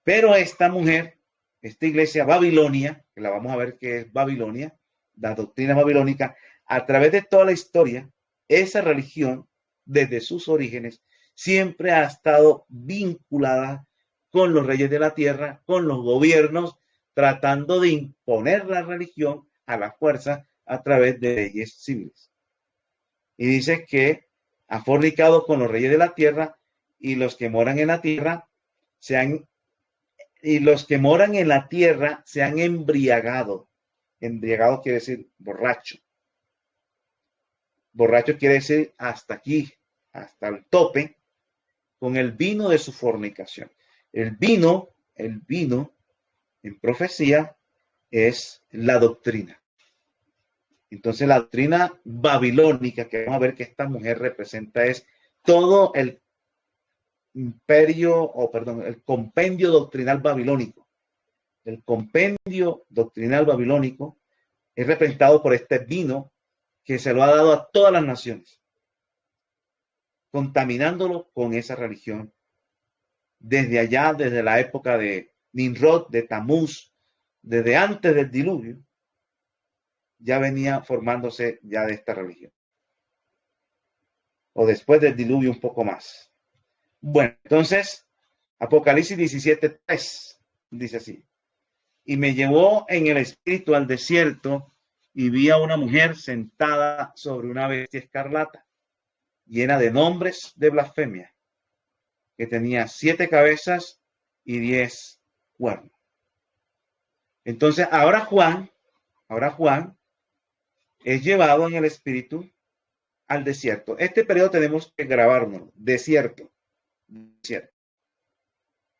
Pero esta mujer, esta iglesia Babilonia, que la vamos a ver que es Babilonia, la doctrina babilónica, a través de toda la historia, esa religión, desde sus orígenes, siempre ha estado vinculada con los reyes de la tierra, con los gobiernos, tratando de imponer la religión a la fuerza a través de leyes civiles. Y dice que ha fornicado con los reyes de la tierra y los que moran en la tierra se han embriagado. Embriagado quiere decir borracho. Borracho quiere decir hasta aquí, hasta el tope, con el vino de su fornicación. El vino en profecía es la doctrina. Entonces la doctrina babilónica que vamos a ver que esta mujer representa es todo el el compendio doctrinal babilónico. El compendio doctrinal babilónico es representado por este vino que se lo ha dado a todas las naciones, contaminándolo con esa religión. Desde allá, desde la época de Nimrod, de Tamuz, desde antes del diluvio, ya venía formándose ya de esta religión. O después del diluvio un poco más. Bueno, entonces, Apocalipsis 17:3 dice así. Y me llevó en el espíritu al desierto y vi a una mujer sentada sobre una bestia escarlata, llena de nombres de blasfemia, que tenía 7 cabezas y 10 cuernos. Entonces, ahora Juan es llevado en el espíritu al desierto. Este periodo tenemos que grabarnos, desierto.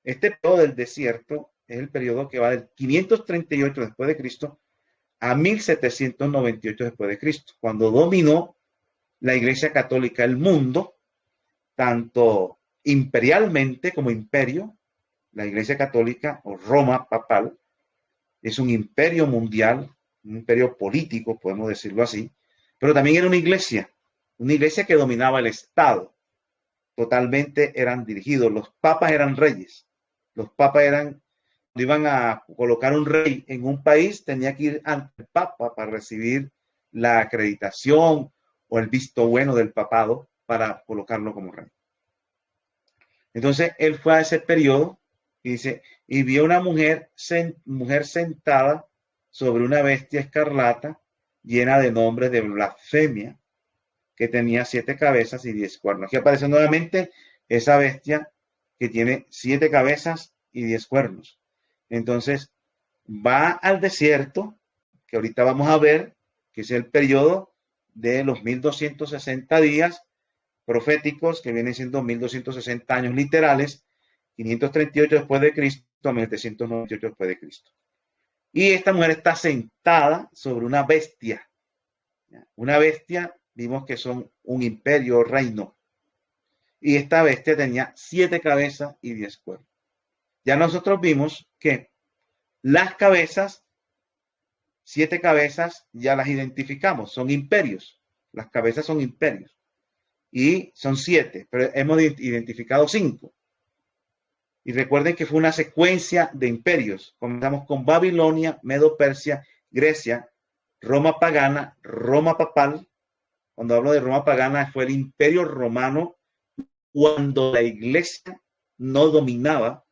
Este periodo del desierto es el periodo que va del 538 después de Cristo a 1798 después de Cristo, cuando dominó la Iglesia Católica el mundo, tanto imperialmente como imperio. La Iglesia Católica o Roma papal es un imperio mundial, un imperio político, podemos decirlo así, pero también era una iglesia que dominaba el Estado. Totalmente eran dirigidos. Los papas eran reyes. Los papas cuando iban a colocar un rey en un país, tenía que ir ante el papa para recibir la acreditación o el visto bueno del papado para colocarlo como rey. Entonces, él fue a ese periodo y dice, y vio una mujer sentada sobre una bestia escarlata llena de nombres de blasfemia, que tenía 7 cabezas y 10 cuernos. Aquí aparece nuevamente esa bestia que tiene 7 cabezas y 10 cuernos. Entonces, va al desierto, que ahorita vamos a ver, que es el periodo de los 1260 días proféticos, que vienen siendo 1260 años literales, 538 después de Cristo a 1798 después de Cristo. Y esta mujer está sentada sobre una bestia. Una bestia, vimos que son un imperio o reino. Y esta bestia tenía 7 cabezas y 10 cuernos. Ya nosotros vimos que las cabezas, 7 cabezas, ya las identificamos, son imperios. Las cabezas son imperios. Y son 7, pero hemos identificado 5. Y recuerden que fue una secuencia de imperios. Comenzamos con Babilonia, Medo-Persia, Grecia, Roma pagana, Roma papal. Cuando hablo de Roma pagana, fue el imperio romano cuando la iglesia no dominaba,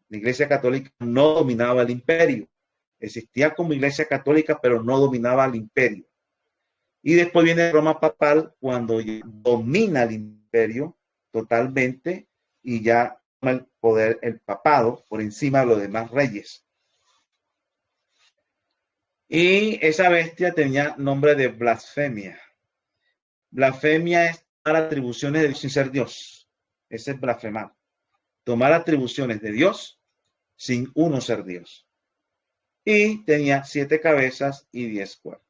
la iglesia católica no dominaba el imperio. Existía como iglesia católica, pero no dominaba el imperio. Y después viene Roma papal, cuando domina el imperio totalmente y ya toma el poder, el papado, por encima de los demás reyes. Y esa bestia tenía nombre de blasfemia. Blasfemia es tomar atribuciones de Dios sin ser Dios. Ese es blasfemar. Tomar atribuciones de Dios sin uno ser Dios. Y tenía 7 cabezas y 10 cuernos.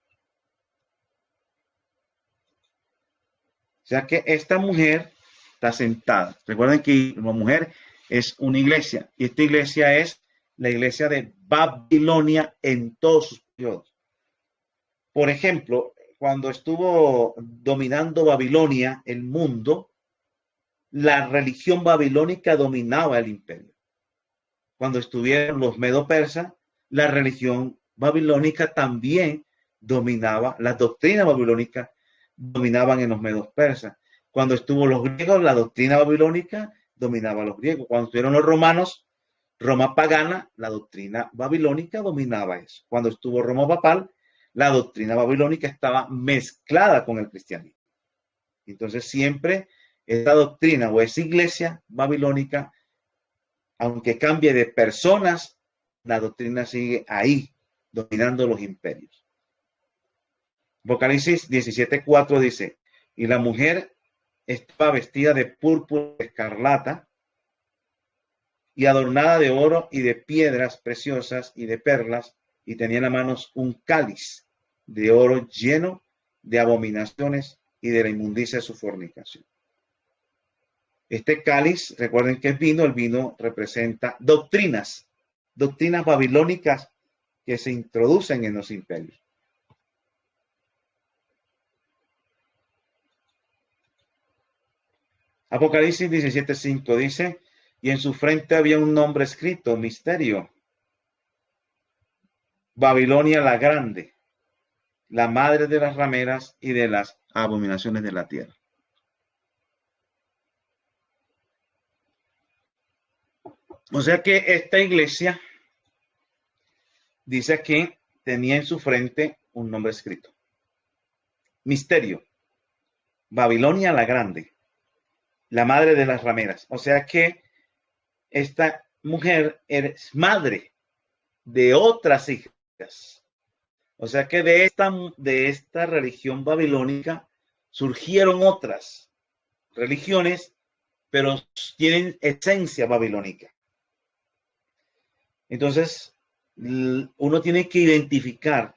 O sea que esta mujer está sentada. Recuerden que una mujer es una iglesia. Y esta iglesia es la iglesia de Babilonia en todos sus periodos. Por ejemplo, cuando estuvo dominando Babilonia el mundo, la religión babilónica dominaba el imperio. Cuando estuvieron los medo-persas, la religión babilónica también dominaba, las doctrinas babilónicas dominaban en los medos persas. Cuando estuvo los griegos, la doctrina babilónica dominaba a los griegos. Cuando estuvieron los romanos, Roma pagana, la doctrina babilónica dominaba eso. Cuando estuvo Roma papal, la doctrina babilónica estaba mezclada con el cristianismo. Entonces siempre esta doctrina o esa iglesia babilónica, aunque cambie de personas, la doctrina sigue ahí, dominando los imperios. Apocalipsis 17:4 dice, y la mujer estaba vestida de púrpura escarlata y adornada de oro y de piedras preciosas y de perlas, y tenía en las manos un cáliz de oro lleno de abominaciones y de la inmundicia de su fornicación. Este cáliz, recuerden que es vino, el vino representa doctrinas babilónicas que se introducen en los imperios. Apocalipsis 17:5 dice, y en su frente había un nombre escrito, misterio, Babilonia la grande, la madre de las rameras y de las abominaciones de la tierra. O sea que esta iglesia dice que tenía en su frente un nombre escrito. Misterio, Babilonia la grande, la madre de las rameras. O sea que esta mujer es madre de otras hijas. O sea que de esta religión babilónica surgieron otras religiones, pero tienen esencia babilónica. Entonces, uno tiene que identificar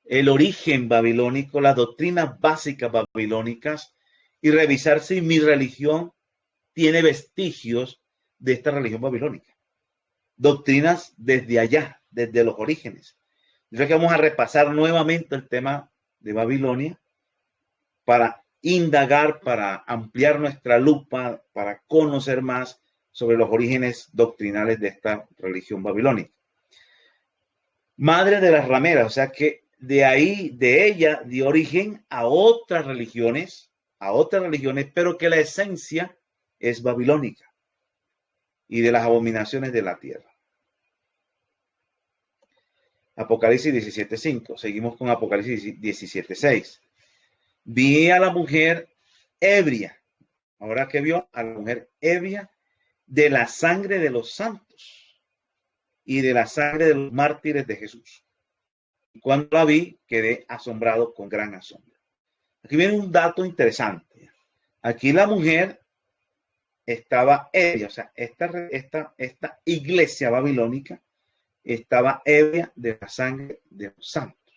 el origen babilónico, las doctrinas básicas babilónicas y revisar si mi religión tiene vestigios de esta religión babilónica. Doctrinas desde allá, desde los orígenes. Yo creo que vamos a repasar nuevamente el tema de Babilonia para indagar, para ampliar nuestra lupa, para conocer más sobre los orígenes doctrinales de esta religión babilónica. Madre de las rameras, o sea que de ahí, de ella, dio origen a otras religiones, pero que la esencia es babilónica y de las abominaciones de la tierra. Apocalipsis 17:5. Seguimos con Apocalipsis 17:6. Vi a la mujer ebria. Ahora que vio a la mujer ebria de la sangre de los santos y de la sangre de los mártires de Jesús. cuando la vi, quedé asombrado con gran asombro. Aquí viene un dato interesante. Aquí la mujer estaba ebria, o sea, esta iglesia babilónica estaba ebria de la sangre de los santos.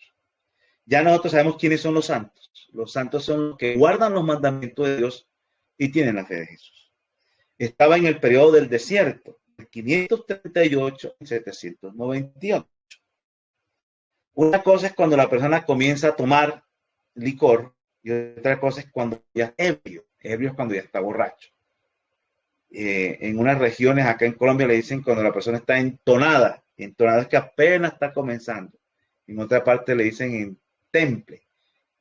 Ya nosotros sabemos quiénes son los santos. Los santos son los que guardan los mandamientos de Dios y tienen la fe de Jesús. Estaba en el periodo del desierto, de 538 y 798. Una cosa es cuando la persona comienza a tomar licor y otra cosa es cuando ya es ebrio. Ebrio es cuando ya está borracho. En unas regiones acá en Colombia le dicen cuando la persona está entonada. Entonada es que apenas está comenzando. En otra parte le dicen en temple,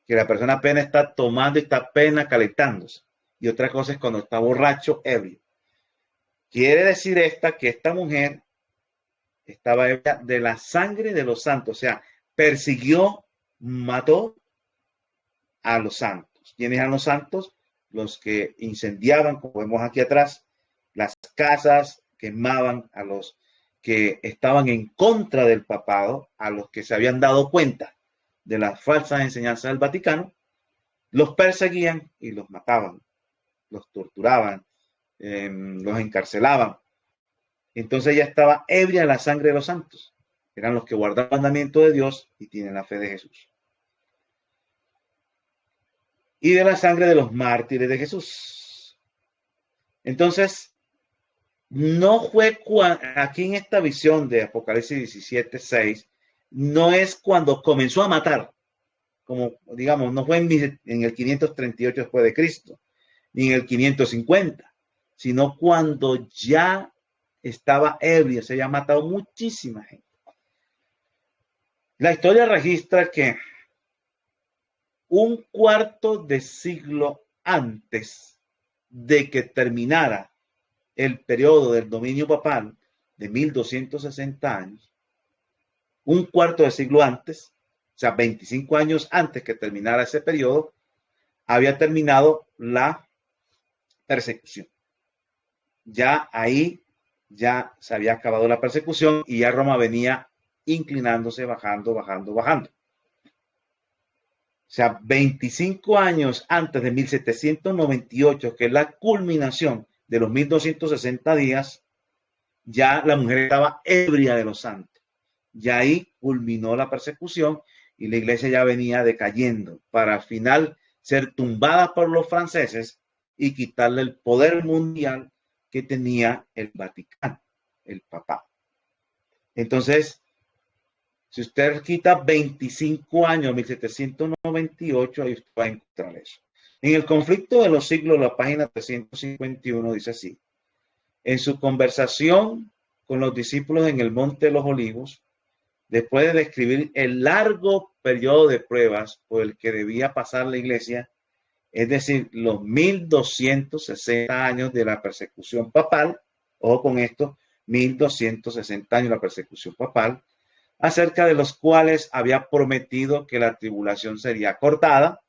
que la persona apenas está tomando y está apenas calentándose. Y otra cosa es cuando está borracho, ebrio. Quiere decir que esta mujer estaba ebria de la sangre de los santos, o sea, persiguió, mató a los santos. ¿Quiénes eran los santos? Los que incendiaban, como vemos aquí atrás, las casas, quemaban a los que estaban en contra del papado, a los que se habían dado cuenta de las falsas enseñanzas del Vaticano, los perseguían y los mataban, los torturaban, los encarcelaban. Entonces ella estaba ebria de la sangre de los santos. Eran los que guardan el mandamiento de Dios y tienen la fe de Jesús. Y de la sangre de los mártires de Jesús. Entonces, no fue aquí en esta visión de Apocalipsis 17:6, no es cuando comenzó a matar, como digamos, no fue en el 538 después de Cristo, ni en el 550, sino cuando ya estaba ebria, se había matado muchísima gente. La historia registra que un cuarto de siglo antes de que terminara el periodo del dominio papal de 1260 años, un cuarto de siglo antes, o sea, 25 años antes que terminara ese periodo, había terminado la persecución. Ya ahí ya se había acabado la persecución y ya Roma venía inclinándose, bajando, bajando, bajando. O sea, 25 años antes de 1798, que es la culminación de los 1260 días, ya la mujer estaba ebria de los santos. Ya ahí culminó la persecución y la iglesia ya venía decayendo para al final ser tumbada por los franceses y quitarle el poder mundial que tenía el Vaticano, el Papa. Entonces, si usted quita 25 años, 1798, ahí usted va a encontrar eso. En el conflicto de los siglos, la página 351 dice así: en su conversación con los discípulos en el Monte de los Olivos, después de describir el largo periodo de pruebas por el que debía pasar la iglesia, es decir, los 1260 años de la persecución papal, ojo con esto, 1260 años de la persecución papal, acerca de los cuales había prometido que la tribulación sería cortada,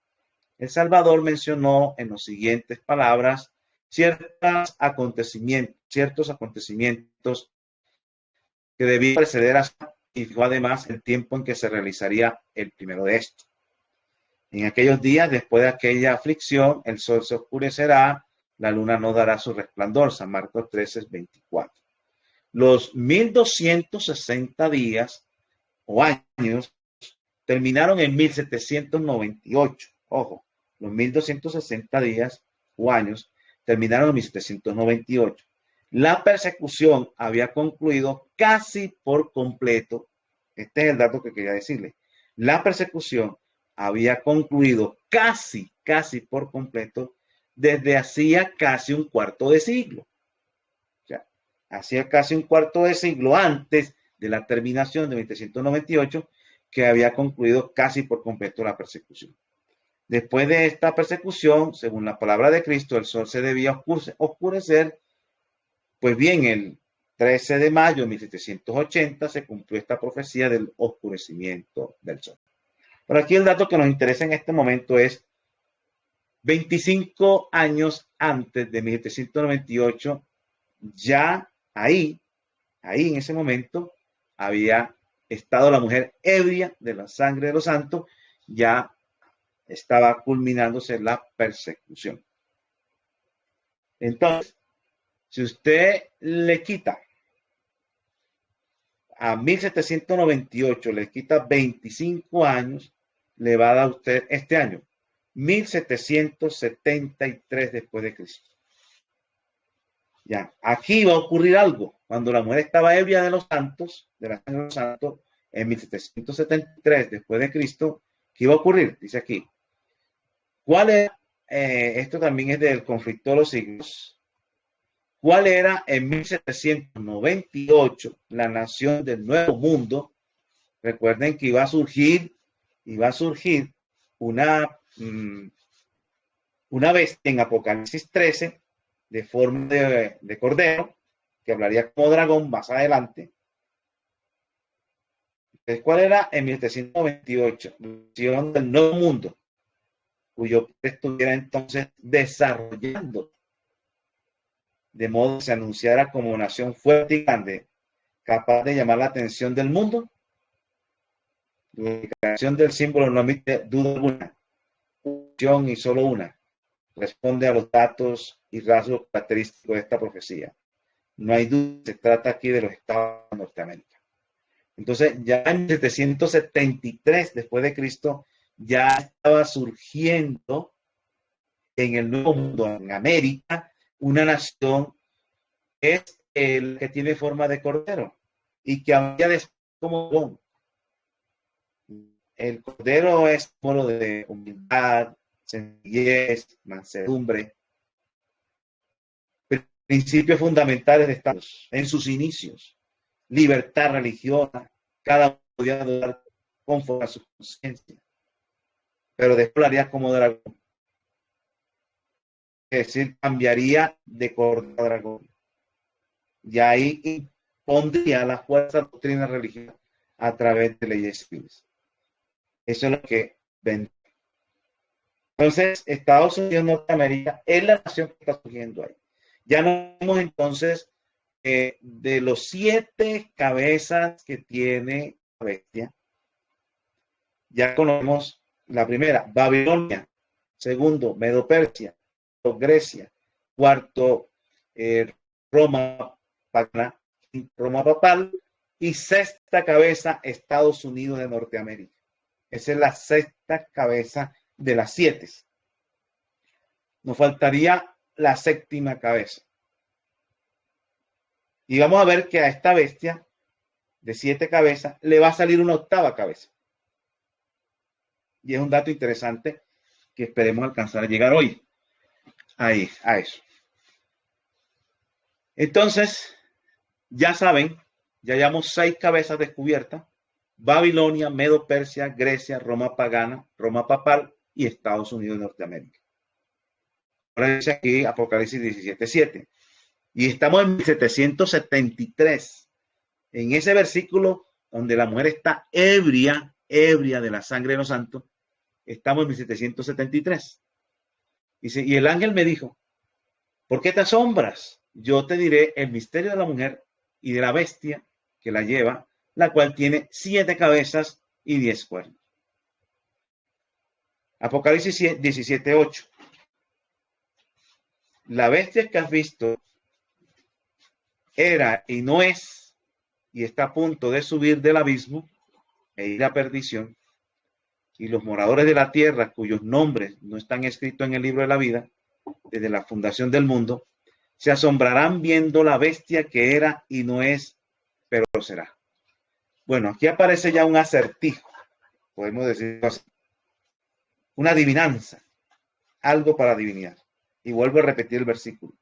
el Salvador mencionó en las siguientes palabras ciertos acontecimientos que debían preceder a, y fijó además el tiempo en que se realizaría el primero de estos. En aquellos días, después de aquella aflicción, el sol se oscurecerá, la luna no dará su resplandor. San Marcos 13:24. Los 1260 días o años terminaron en 1798. Ojo, los 1260 días o años terminaron en 1798. La persecución había concluido casi por completo. Este es el dato que quería decirle. La persecución había concluido casi por completo desde hacía casi un cuarto de siglo. O sea, hacía casi un cuarto de siglo antes de la terminación de 1798 que había concluido casi por completo la persecución. Después de esta persecución, según la palabra de Cristo, el sol se debía oscurecer. Pues bien, el 13 de mayo de 1780 se cumplió esta profecía del oscurecimiento del sol. Pero aquí el dato que nos interesa en este momento es 25 años antes de 1798, ya ahí en ese momento había estado de la mujer ebria de la sangre de los santos, ya estaba culminándose la persecución. Entonces, si usted le quita a 1798, le quita 25 años, le va a dar a usted este año 1773 después de Cristo. Ya, aquí va a ocurrir algo. Cuando la mujer estaba ebria de los santos, de la sangre de los santos, en 1773 después de Cristo, ¿qué iba a ocurrir? Dice aquí. ¿Cuál es? Esto también es del conflicto de los siglos. ¿Cuál era en 1798 la nación del Nuevo Mundo? Recuerden que iba a surgir una bestia en Apocalipsis 13 de forma de cordero, que hablaría como dragón más adelante. Entonces, ¿cuál era en 1798? La nación del Nuevo Mundo, cuyo estuviera entonces desarrollando, de modo que se anunciara como nación fuerte y grande, capaz de llamar la atención del mundo. La declaración del símbolo no admite duda alguna, y solo una, responde a los datos y rasgos característicos de esta profecía. No hay duda, se trata aquí de los estados de Norteamérica. Entonces, ya en 773 después de Cristo, ya estaba surgiendo en el Nuevo Mundo, en América, una nación que es el que tiene forma de cordero y que había después como dragón. El cordero es símbolo de humildad, sencillez, mansedumbre, principios fundamentales de Estados en sus inicios, libertad religiosa, cada uno podía adorar conforme a su conciencia, pero después haría como dragón, es decir, cambiaría de cordero a dragón, y ahí pondría la fuerza doctrina religiosa a través de leyes civiles. Eso es lo que ven. Entonces, Estados Unidos, Norteamérica, es la nación que está surgiendo ahí. Ya no vemos entonces de los 7 cabezas que tiene la bestia. Ya conocemos la primera, Babilonia. Segundo, Medo-Persia. Grecia. Cuarto, Roma papal. Y sexta cabeza, Estados Unidos de Norteamérica. Esa es la sexta cabeza de las 7. Nos faltaría la séptima cabeza. Y vamos a ver que a esta bestia de 7 cabezas le va a salir una octava cabeza. Y es un dato interesante que esperemos alcanzar a llegar hoy ahí, a eso. Entonces, ya saben, ya llevamos 6 cabezas descubiertas: Babilonia, Medo, Persia, Grecia, Roma pagana, Roma papal y Estados Unidos de Norteamérica. Ahora dice aquí Apocalipsis 17:7. Y estamos en 1773. En ese versículo donde la mujer está ebria de la sangre de los santos, estamos en 1773. Dice, y el ángel me dijo, ¿por qué te asombras? Yo te diré el misterio de la mujer y de la bestia que la lleva, la cual tiene 7 cabezas y 10 cuernos. Apocalipsis 17:8. La bestia que has visto era y no es, y está a punto de subir del abismo e ir a perdición, y los moradores de la tierra, cuyos nombres no están escritos en el libro de la vida, desde la fundación del mundo, se asombrarán viendo la bestia que era y no es, pero será. Bueno, aquí aparece ya un acertijo, podemos decir así, una adivinanza, algo para adivinar. Y vuelvo a repetir el versículo,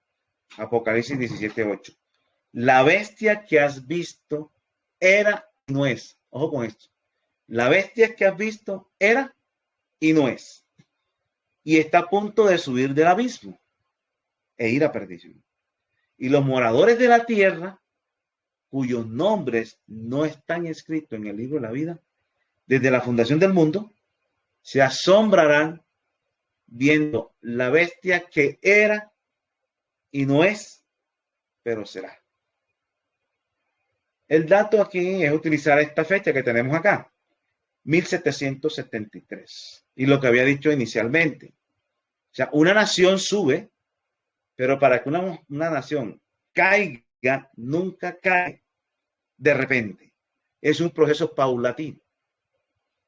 Apocalipsis 17:8. La bestia que has visto era y no es. Ojo con esto. La bestia que has visto era y no es. Y está a punto de subir del abismo e ir a perdición. Y los moradores de la tierra, cuyos nombres no están escritos en el libro de la vida, desde la fundación del mundo, se asombrarán viendo la bestia que era y no es, pero será. El dato aquí es utilizar esta fecha que tenemos acá, 1773, y lo que había dicho inicialmente. O sea, una nación sube, pero para que una nación caiga, nunca cae de repente. Es un proceso paulatino.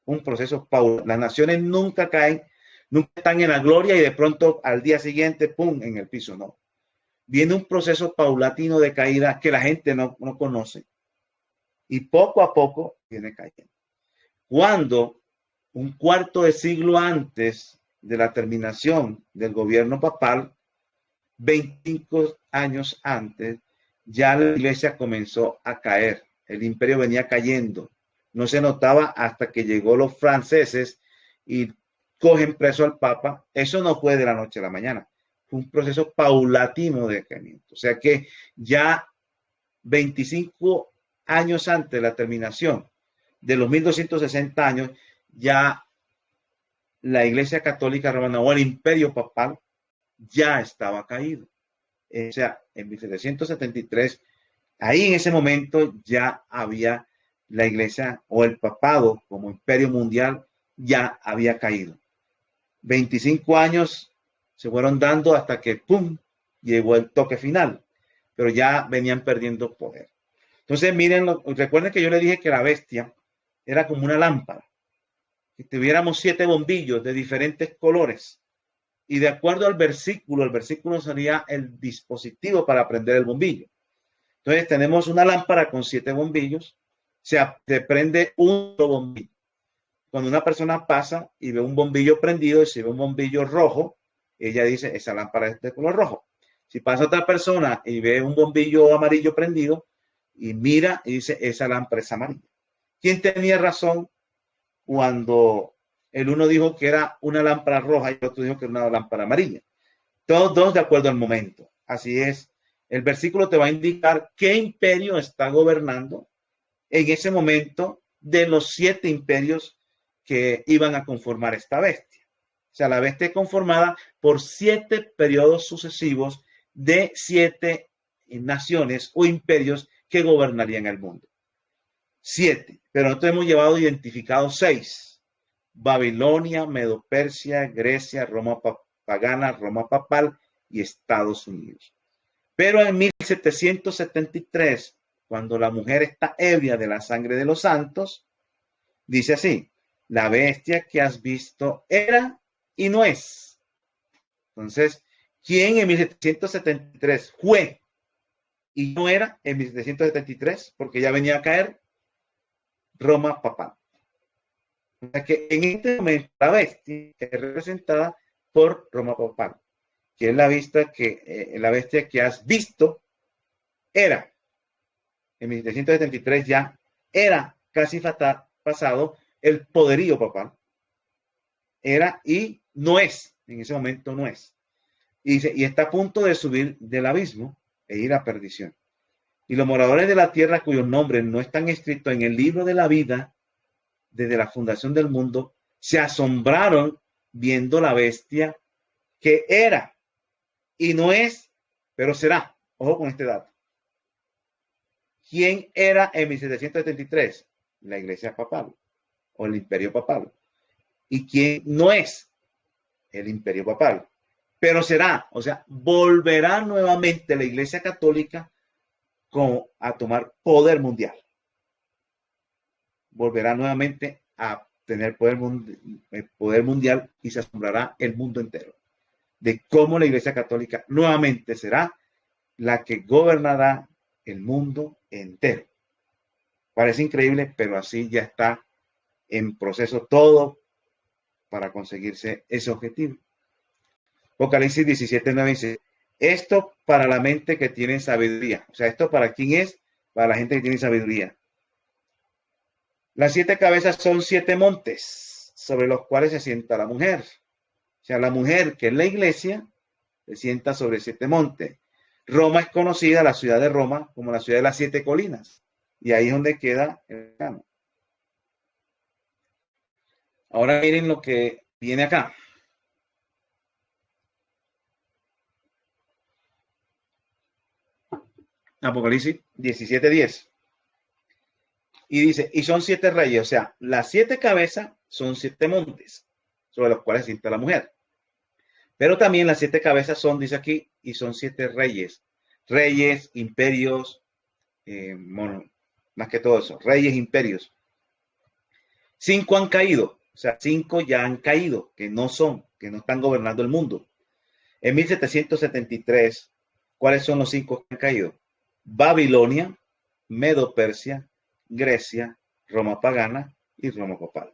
Un proceso paulatino. Las naciones nunca caen, nunca están en la gloria y de pronto al día siguiente, ¡pum!, en el piso. No. Viene un proceso paulatino de caída que la gente no conoce. Y poco a poco viene cayendo. Cuando un cuarto de siglo antes de la terminación del gobierno papal, 25 años antes, ya la iglesia comenzó a caer. El imperio venía cayendo. No se notaba hasta que llegó los franceses y cogen preso al papa. Eso no fue de la noche a la mañana. Fue un proceso paulatino de decaimiento. O sea que ya 25 años antes de la terminación de los 1260 años, ya la iglesia católica romana o el imperio papal ya estaba caído. O sea, en 1773, ahí en ese momento ya había la iglesia o el papado como imperio mundial ya había caído. 25 años se fueron dando hasta que, ¡pum!, llegó el toque final, pero ya venían perdiendo poder. Entonces, miren, recuerden que yo le dije que la bestia era como una lámpara, que tuviéramos 7 bombillos de diferentes colores. Y de acuerdo al versículo, el versículo sería el dispositivo para prender el bombillo. Entonces tenemos una lámpara con 7 bombillos, se prende un bombillo. Cuando una persona pasa y ve un bombillo prendido, y si ve un bombillo rojo, ella dice, esa lámpara es de color rojo. Si pasa otra persona y ve un bombillo amarillo prendido, y mira y dice, esa lámpara es amarilla. ¿Quién tenía razón cuando el uno dijo que era una lámpara roja y el otro dijo que era una lámpara amarilla? Todos dos de acuerdo al momento. Así es. El versículo te va a indicar qué imperio está gobernando en ese momento de los 7 imperios que iban a conformar esta bestia. O sea, la bestia es conformada por 7 periodos sucesivos de 7 naciones o imperios que gobernarían el mundo. 7, pero nosotros hemos llevado identificados 6. Babilonia, Medo-Persia, Grecia, Roma pagana, Roma papal y Estados Unidos. Pero en 1773, cuando la mujer está ebria de la sangre de los santos, dice así, la bestia que has visto era y no es. Entonces, ¿quién en 1773 fue y no era en 1773? Porque ya venía a caer Roma papal. O sea que en este momento la bestia es representada por Roma papal, que es la bestia que has visto era en 1773 ya era casi fatal, pasado el poderío papal. Era y no es, en ese momento no es. Y está a punto de subir del abismo e ir a perdición. Y los moradores de la tierra cuyos nombres no están escritos en el libro de la vida desde la fundación del mundo, se asombraron viendo la bestia que era y no es, pero será. Ojo con este dato. ¿Quién era en 1773? La iglesia papal o el imperio papal. ¿Y quién no es? El imperio papal. Pero será, o sea, volverá nuevamente la iglesia católica a tomar poder mundial. Volverá nuevamente a tener poder mundial y se asombrará el mundo entero de cómo la iglesia católica nuevamente será la que gobernará el mundo entero. Parece increíble, pero así ya está en proceso todo para conseguirse ese objetivo. Apocalipsis 17:9 dice, esto para la mente que tiene sabiduría. O sea, esto para quién es, para la gente que tiene sabiduría. Las 7 cabezas son 7 montes sobre los cuales se sienta la mujer. O sea, la mujer, que es la iglesia, se sienta sobre 7 montes. Roma es conocida, la ciudad de Roma, como la ciudad de las 7 colinas. Y ahí es donde queda el campo. Ahora miren lo que viene acá. Apocalipsis 17:10. Y dice, y son 7 reyes, o sea, las 7 cabezas son 7 montes sobre los cuales sienta la mujer. Pero también las 7 cabezas son, dice aquí, y son 7 reyes. Reyes, imperios, bueno, más que todo eso, reyes, imperios. 5 han caído, o sea, 5 ya han caído, que no están gobernando el mundo. En 1773, ¿cuáles son los 5 que han caído? Babilonia, Medo-Persia, Grecia, Roma pagana y Roma papal.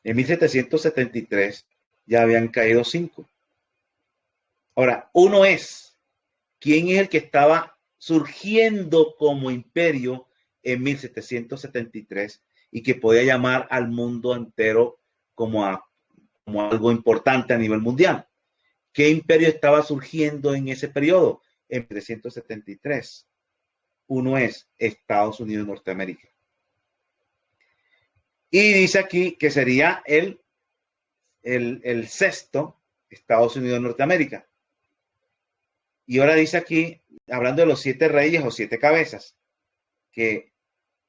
En 1773 ya habían caído 5. Ahora, uno es, ¿quién es el que estaba surgiendo como imperio en 1773 y que podía llamar al mundo entero como algo importante a nivel mundial? ¿Qué imperio estaba surgiendo en ese periodo? En 1773. Uno es Estados Unidos de Norteamérica. Y dice aquí que sería el sexto Estados Unidos de Norteamérica. Y ahora dice aquí, hablando de los 7 reyes o 7 cabezas, que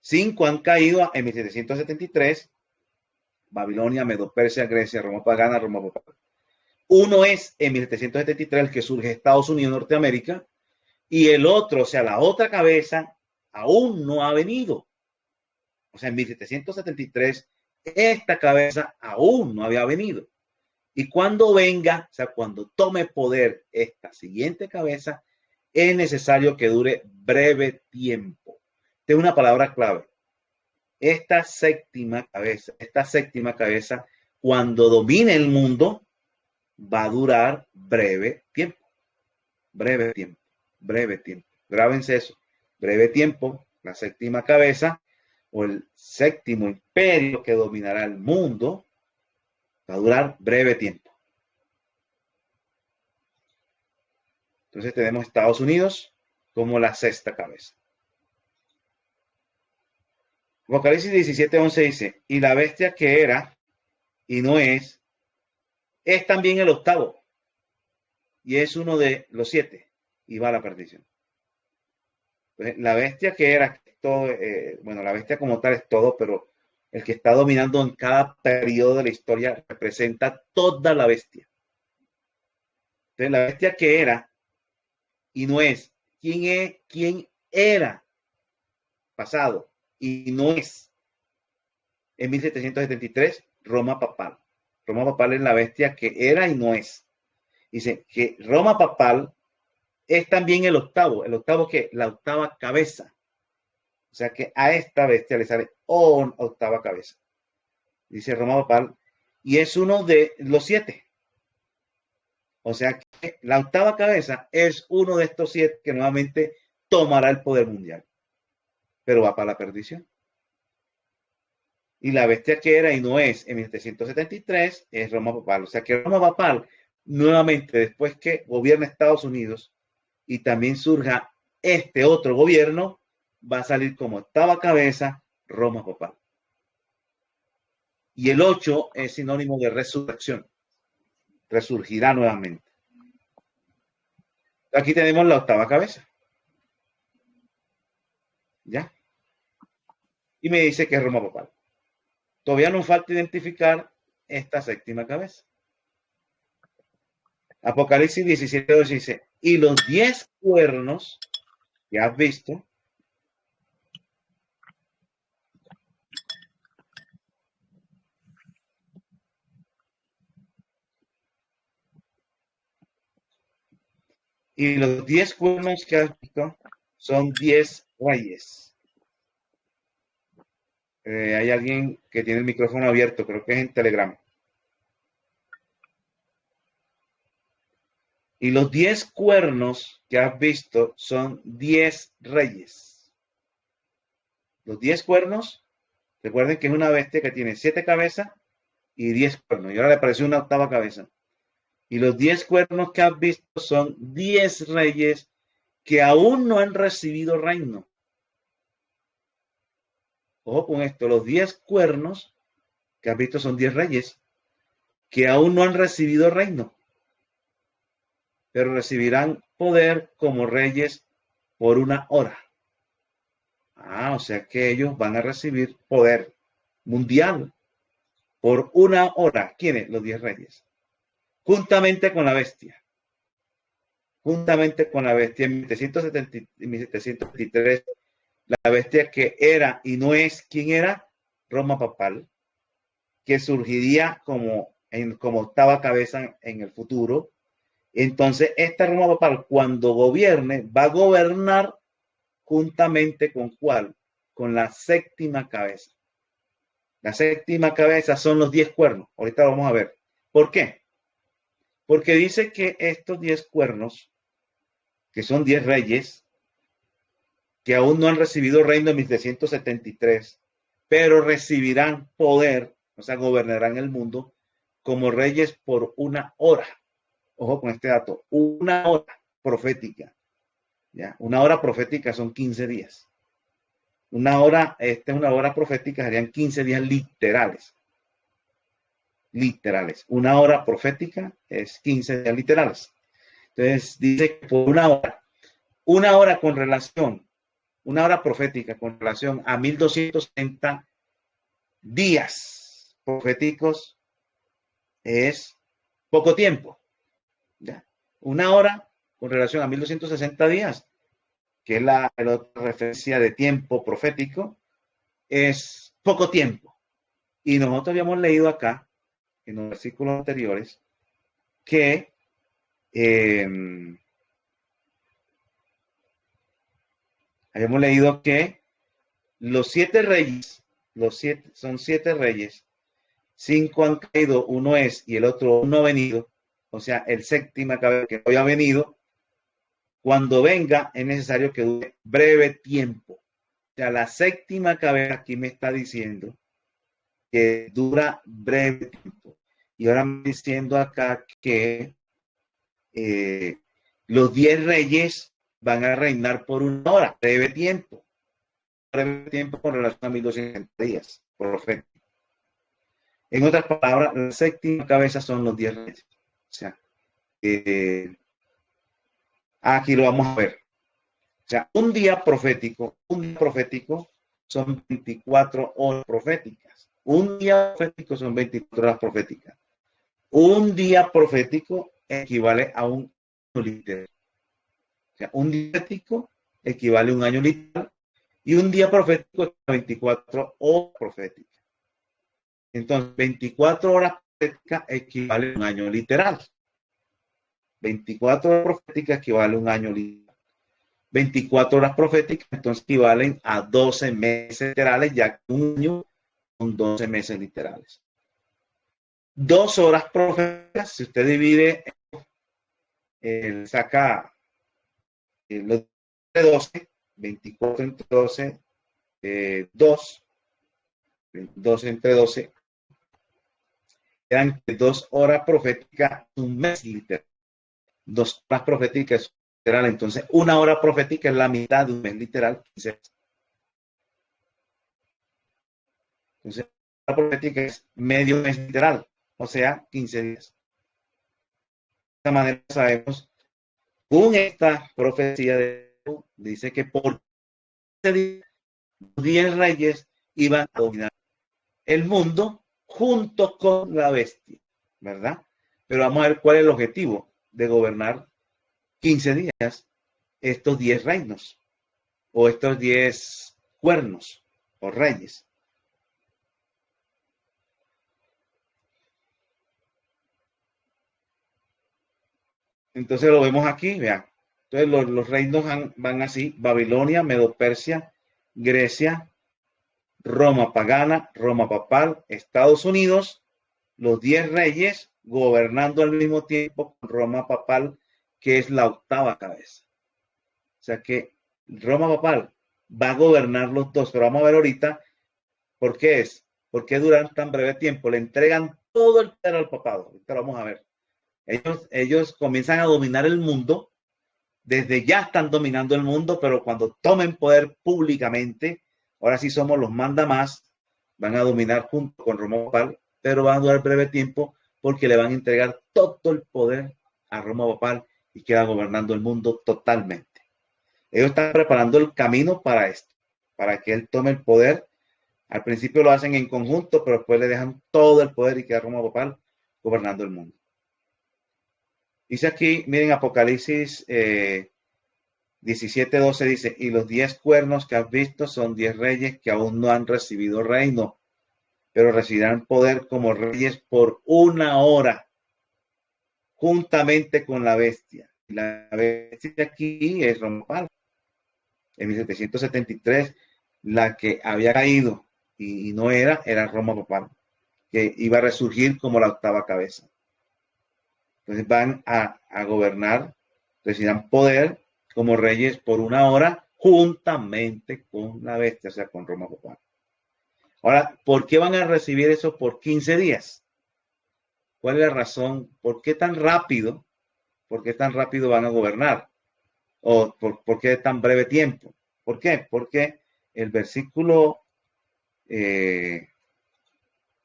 5 han caído en 1773, Babilonia, Medo-Persia, Grecia, Roma pagana, Roma papal. Uno es en 1773 el que surge Estados Unidos de Norteamérica, y el otro, o sea, la otra cabeza, aún no ha venido. O sea, en 1773, esta cabeza aún no había venido. Y cuando venga, o sea, cuando tome poder esta siguiente cabeza, es necesario que dure breve tiempo. Esta es una palabra clave. Esta séptima cabeza, cuando domine el mundo, va a durar breve tiempo. Breve tiempo. Breve tiempo. Grábense eso. Breve tiempo, la séptima cabeza o el séptimo imperio que dominará el mundo, va a durar breve tiempo. Entonces tenemos Estados Unidos como la sexta cabeza. Apocalipsis 17:11 dice, y la bestia que era y no es también el octavo, y es uno de los 7, y va a la perdición. Entonces, la bestia que era, todo, bueno, la bestia como tal es todo, pero el que está dominando en cada periodo de la historia representa toda la bestia. Entonces, la bestia que era y no es, ¿quién era pasado y no es? En 1773, Roma papal. Roma papal es la bestia que era y no es. Dice que Roma papal es también el octavo. ¿El octavo qué? La octava cabeza. O sea que a esta bestia le sale octava cabeza. Dice Roma papal. Y es uno de los 7. O sea que la octava cabeza es uno de estos 7 que nuevamente tomará el poder mundial. Pero va para la perdición. Y la bestia que era y no es en 1773 es Roma papal. O sea que Roma papal, nuevamente, después que gobierna Estados Unidos y también surja este otro gobierno, va a salir como octava cabeza Roma papal. Y el 8 es sinónimo de resurrección. Resurgirá nuevamente. Aquí tenemos la octava cabeza. ¿Ya? Y me dice que es Roma papal. Todavía nos falta identificar esta séptima cabeza. Apocalipsis 17:2 dice, y los 10 cuernos que has visto, y los 10 cuernos que has visto son 10 reyes. Hay alguien que tiene el micrófono abierto, creo que es en Telegram. Y los 10 cuernos que has visto son 10 reyes. Los 10 cuernos, recuerden que es una bestia que tiene 7 cabezas y 10 cuernos. Y ahora le apareció una octava cabeza. Y los 10 cuernos que has visto son 10 reyes que aún no han recibido reino. Ojo con esto, los 10 cuernos que has visto son 10 reyes que aún no han recibido reino, pero recibirán poder como reyes por una hora. O sea que ellos van a recibir poder mundial por una hora. ¿Quiénes? Los 10 reyes. Juntamente con la bestia. Juntamente con la bestia. En 1723, la bestia que era y no es, ¿quién era? Roma papal, que surgiría como octava cabeza en el futuro. Entonces, esta Roma papal, cuando gobierne, va a gobernar juntamente con ¿cuál? Con la séptima cabeza. La séptima cabeza son los 10 cuernos. Ahorita vamos a ver. ¿Por qué? Porque dice que estos 10 cuernos, que son 10 reyes, que aún no han recibido reino en 1773, pero recibirán poder, o sea, gobernarán el mundo como reyes por una hora. Ojo con este dato, una hora profética. ¿Ya? Una hora profética son 15 días. Una hora profética serían 15 días literales. Literales. Una hora profética es 15 días literales. Entonces dice que por una hora con relación, una hora profética con relación a 1260 días proféticos es poco tiempo. ¿Ya? Una hora con relación a 1260 días, que es la otra referencia de tiempo profético, es poco tiempo. Y nosotros habíamos leído acá, en los versículos anteriores, que habíamos leído que los 7 reyes, son 7 reyes, 5 han caído, uno es y el otro no ha venido, o sea, el séptimo que hoy ha venido, cuando venga es necesario que dure breve tiempo. O sea, la séptima cabeza aquí me está diciendo que dura breve tiempo. Y ahora me está diciendo acá que los 10 reyes van a reinar por una hora, breve tiempo con relación a 1260 días, profético. En otras palabras, la séptima cabeza son los 10 reyes. O sea, aquí lo vamos a ver. O sea, un día profético son 24 horas proféticas. Un día profético son 24 horas proféticas. Un día profético equivale a un año literal. O sea, un día profético equivale a un año literal y un día profético es 24 horas proféticas. Entonces, 24 horas proféticas equivale a un año literal. 24 horas proféticas equivale a un año literal. 24 horas proféticas entonces equivalen a 12 meses literales, ya que un año son 12 meses literales. 2 horas proféticas, si usted divide, saca los de 12, 24 entre 12, 2, 12 entre 12, quedan 2 horas proféticas, un mes literal. 2 horas proféticas literal, entonces una hora profética es la mitad de un mes literal, 15. Entonces, la profética es medio mes literal, o sea, 15 días. De esta manera sabemos, con esta profecía dice que por 15 días, 10 reyes iban a dominar el mundo junto con la bestia, ¿verdad? Pero vamos a ver cuál es el objetivo de gobernar 15 días estos 10 reinos o estos 10 cuernos o reyes. Entonces lo vemos aquí, vean. Entonces los reinos van así: Babilonia, Medo-Persia, Grecia, Roma pagana, Roma papal, Estados Unidos, los 10 reyes gobernando al mismo tiempo con Roma papal, que es la octava cabeza. O sea que Roma papal va a gobernar los dos, pero vamos a ver ahorita por qué es, por qué duran tan breve tiempo. Le entregan todo el poder al papado. Ahorita lo vamos a ver. Ellos comienzan a dominar el mundo, desde ya están dominando el mundo, pero cuando tomen poder públicamente, ahora sí somos los mandamás, van a dominar junto con Roma papal, pero van a durar breve tiempo porque le van a entregar todo el poder a Roma papal y queda gobernando el mundo totalmente. Ellos están preparando el camino para esto. para que él tome el poder. Al principio lo hacen en conjunto, pero después le dejan todo el poder y queda Roma papal gobernando el mundo. Dice aquí, miren, Apocalipsis 17:12 dice, y los 10 cuernos que has visto son 10 reyes que aún no han recibido reino, pero recibirán poder como reyes por 1 hora, juntamente con la bestia. Y la bestia aquí es Roma papal. En 1773, la que había caído y no era Roma papal, que iba a resurgir como la octava cabeza. Entonces van a gobernar, recibirán poder como reyes por 1 hora, juntamente con la bestia, o sea, con Roma papal. Ahora, ¿por qué van a recibir eso por 15 días? ¿Cuál es la razón? ¿Por qué tan rápido? ¿Por qué tan rápido van a gobernar? ¿O por qué tan breve tiempo? ¿Por qué? Porque el versículo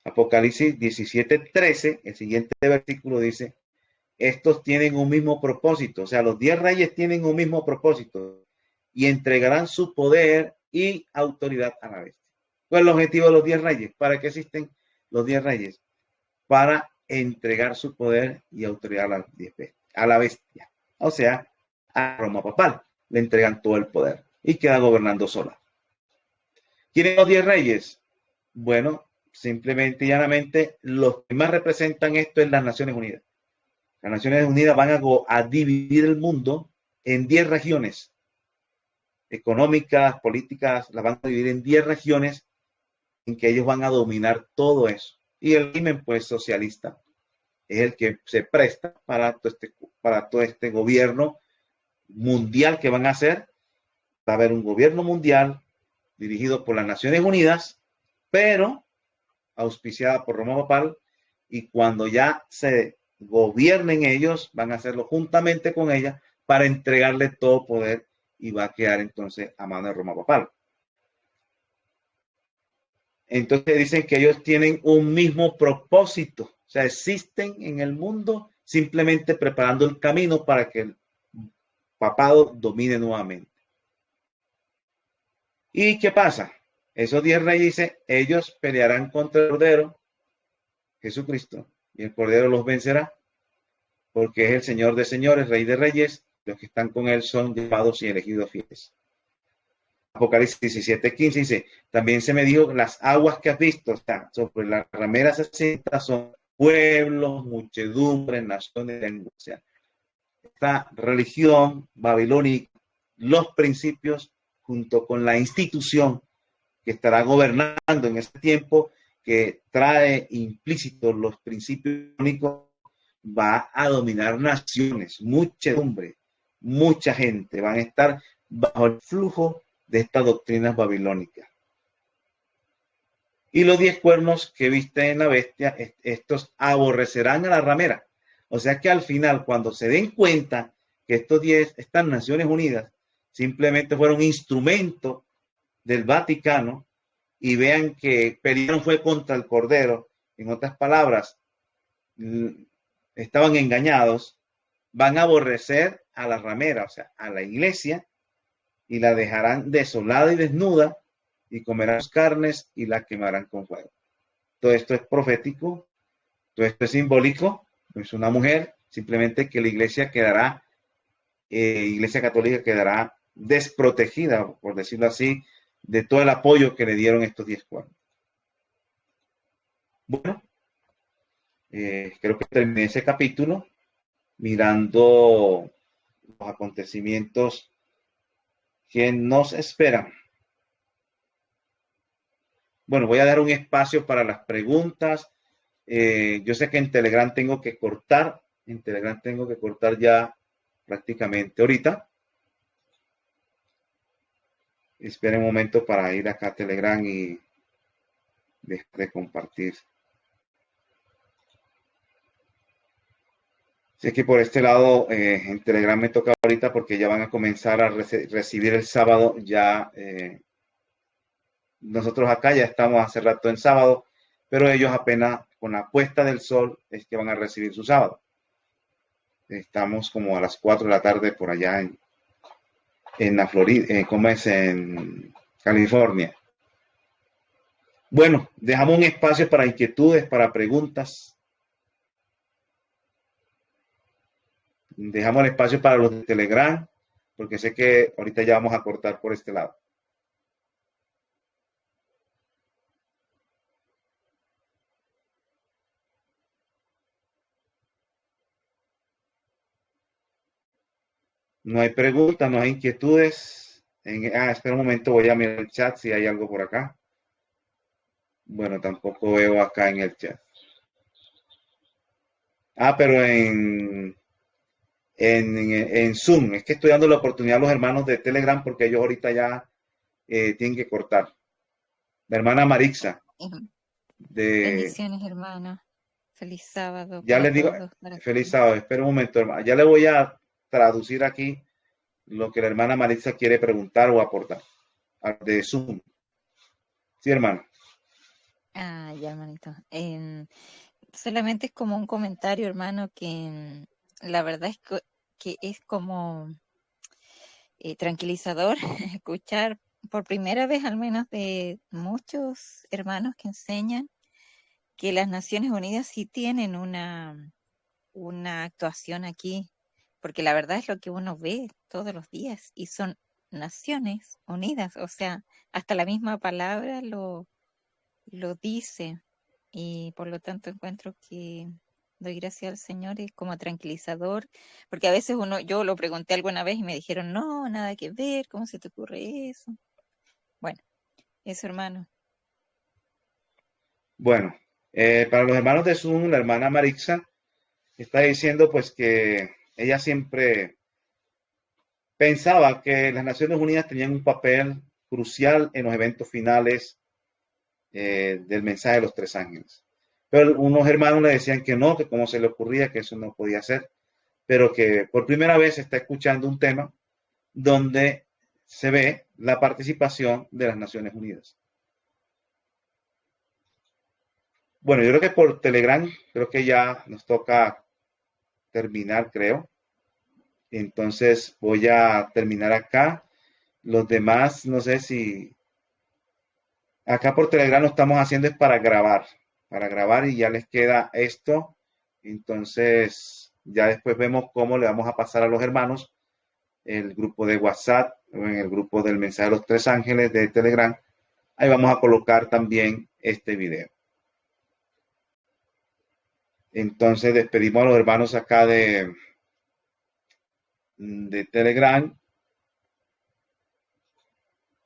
Apocalipsis 17:13, el siguiente versículo dice, estos tienen un mismo propósito, o sea, los 10 reyes tienen un mismo propósito y entregarán su poder y autoridad a la bestia. ¿Cuál es el objetivo de los 10 reyes? ¿Para qué existen los 10 reyes? Para entregar su poder y autoridad a la bestia. O sea, a Roma papal. Le entregan todo el poder y queda gobernando sola. ¿Quiénes son los 10 reyes? Bueno, simplemente y llanamente, los que más representan esto es las Naciones Unidas. Las Naciones Unidas van a dividir el mundo en 10 regiones económicas, políticas, las van a dividir en 10 regiones en que ellos van a dominar todo eso. Y el régimen, pues, socialista es el que se presta para todo este gobierno mundial que van a hacer. Va a haber un gobierno mundial dirigido por las Naciones Unidas, pero auspiciada por Roma papal, y cuando ya se gobiernen ellos, van a hacerlo juntamente con ella para entregarle todo poder y va a quedar entonces a mano de Roma papal. Entonces dicen que ellos tienen un mismo propósito, o sea, existen en el mundo simplemente preparando el camino para que el papado domine nuevamente. ¿Y qué pasa? Esos 10 reyes, dice, ellos pelearán contra el Cordero, Jesucristo, y el Cordero los vencerá, porque es el Señor de señores, Rey de reyes, los que están con él son llamados y elegidos fieles. Apocalipsis 17:15 dice, también se me dijo, las aguas que has visto, o sea, sobre las rameras asientas son pueblos, muchedumbres, naciones, lenguas. O sea, esta religión babilónica, los principios, junto con la institución que estará gobernando en ese tiempo, que trae implícitos los principios únicos, va a dominar naciones, muchedumbre, mucha gente, van a estar bajo el flujo de estas doctrinas babilónicas. Y los 10 cuernos que viste en la bestia, estos aborrecerán a la ramera. O sea que al final, cuando se den cuenta que estas Naciones Unidas, simplemente fueron instrumento del Vaticano y vean que pelearon fue contra el Cordero, en otras palabras, estaban engañados, van a aborrecer a la ramera, o sea, a la iglesia, y la dejarán desolada y desnuda, y comerán sus carnes y la quemarán con fuego. Todo esto es profético, todo esto es simbólico, no es una mujer, simplemente que la iglesia quedará, iglesia católica quedará desprotegida, por decirlo así, de todo el apoyo que le dieron estos 10 cuernos. Bueno, creo que terminé ese capítulo mirando los acontecimientos que nos esperan. Bueno, voy a dar un espacio para las preguntas. Yo sé que en Telegram tengo que cortar. En Telegram tengo que cortar ya prácticamente ahorita. Esperen un momento para ir acá a Telegram y de compartir. Sé que por este lado en Telegram me toca ahorita porque ya van a comenzar a recibir el sábado ya. Nosotros acá ya estamos hace rato en sábado, pero ellos apenas con la puesta del sol es que van a recibir su sábado. Estamos como a las 4 de la tarde por allá en la Florida, ¿cómo es? En California. Bueno, dejamos un espacio para inquietudes, para preguntas. Dejamos el espacio para los de Telegram, porque sé que ahorita ya vamos a cortar por este lado. No hay preguntas, no hay inquietudes. Espera un momento, voy a mirar el chat si hay algo por acá. Bueno, tampoco veo acá en el chat. Pero en Zoom. Es que estoy dando la oportunidad a los hermanos de Telegram porque ellos ahorita ya tienen que cortar. La hermana Marixa, de, Bendiciones, hermano. Feliz sábado ya para les digo, todos. Para feliz ti. sábado, espera un momento, hermano. Ya le voy a traducir aquí lo que la hermana Marixa quiere preguntar o aportar. De Zoom. Sí, hermano. Ya, hermanito. Solamente es como un comentario, hermano, que la verdad es que es como tranquilizador escuchar por primera vez, al menos de muchos hermanos que enseñan que las Naciones Unidas sí tienen una actuación aquí, porque la verdad es lo que uno ve todos los días y son Naciones Unidas, o sea, hasta la misma palabra lo dice y por lo tanto encuentro que doy gracias al Señor es como tranquilizador, porque a veces yo lo pregunté alguna vez y me dijeron, no, nada que ver, ¿cómo se te ocurre eso? Bueno, eso hermano. Bueno, para los hermanos de Zoom, la hermana Marixa está diciendo pues que ella siempre pensaba que las Naciones Unidas tenían un papel crucial en los eventos finales del mensaje de los tres ángeles. Pero unos hermanos le decían que no, que cómo se le ocurría, que eso no podía ser, pero que por primera vez está escuchando un tema donde se ve la participación de las Naciones Unidas. Bueno, yo creo que por Telegram, creo que ya nos toca terminar, creo. Entonces voy a terminar acá. Los demás, no sé si acá por Telegram lo estamos haciendo es para grabar y ya les queda esto. Entonces ya después vemos cómo le vamos a pasar a los hermanos el grupo de WhatsApp o en el grupo del mensaje de los tres ángeles de Telegram. Ahí vamos a colocar también este video. Entonces despedimos a los hermanos acá de Telegram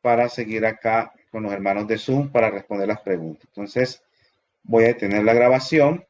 para seguir acá con los hermanos de Zoom para responder las preguntas. Entonces voy a detener la grabación.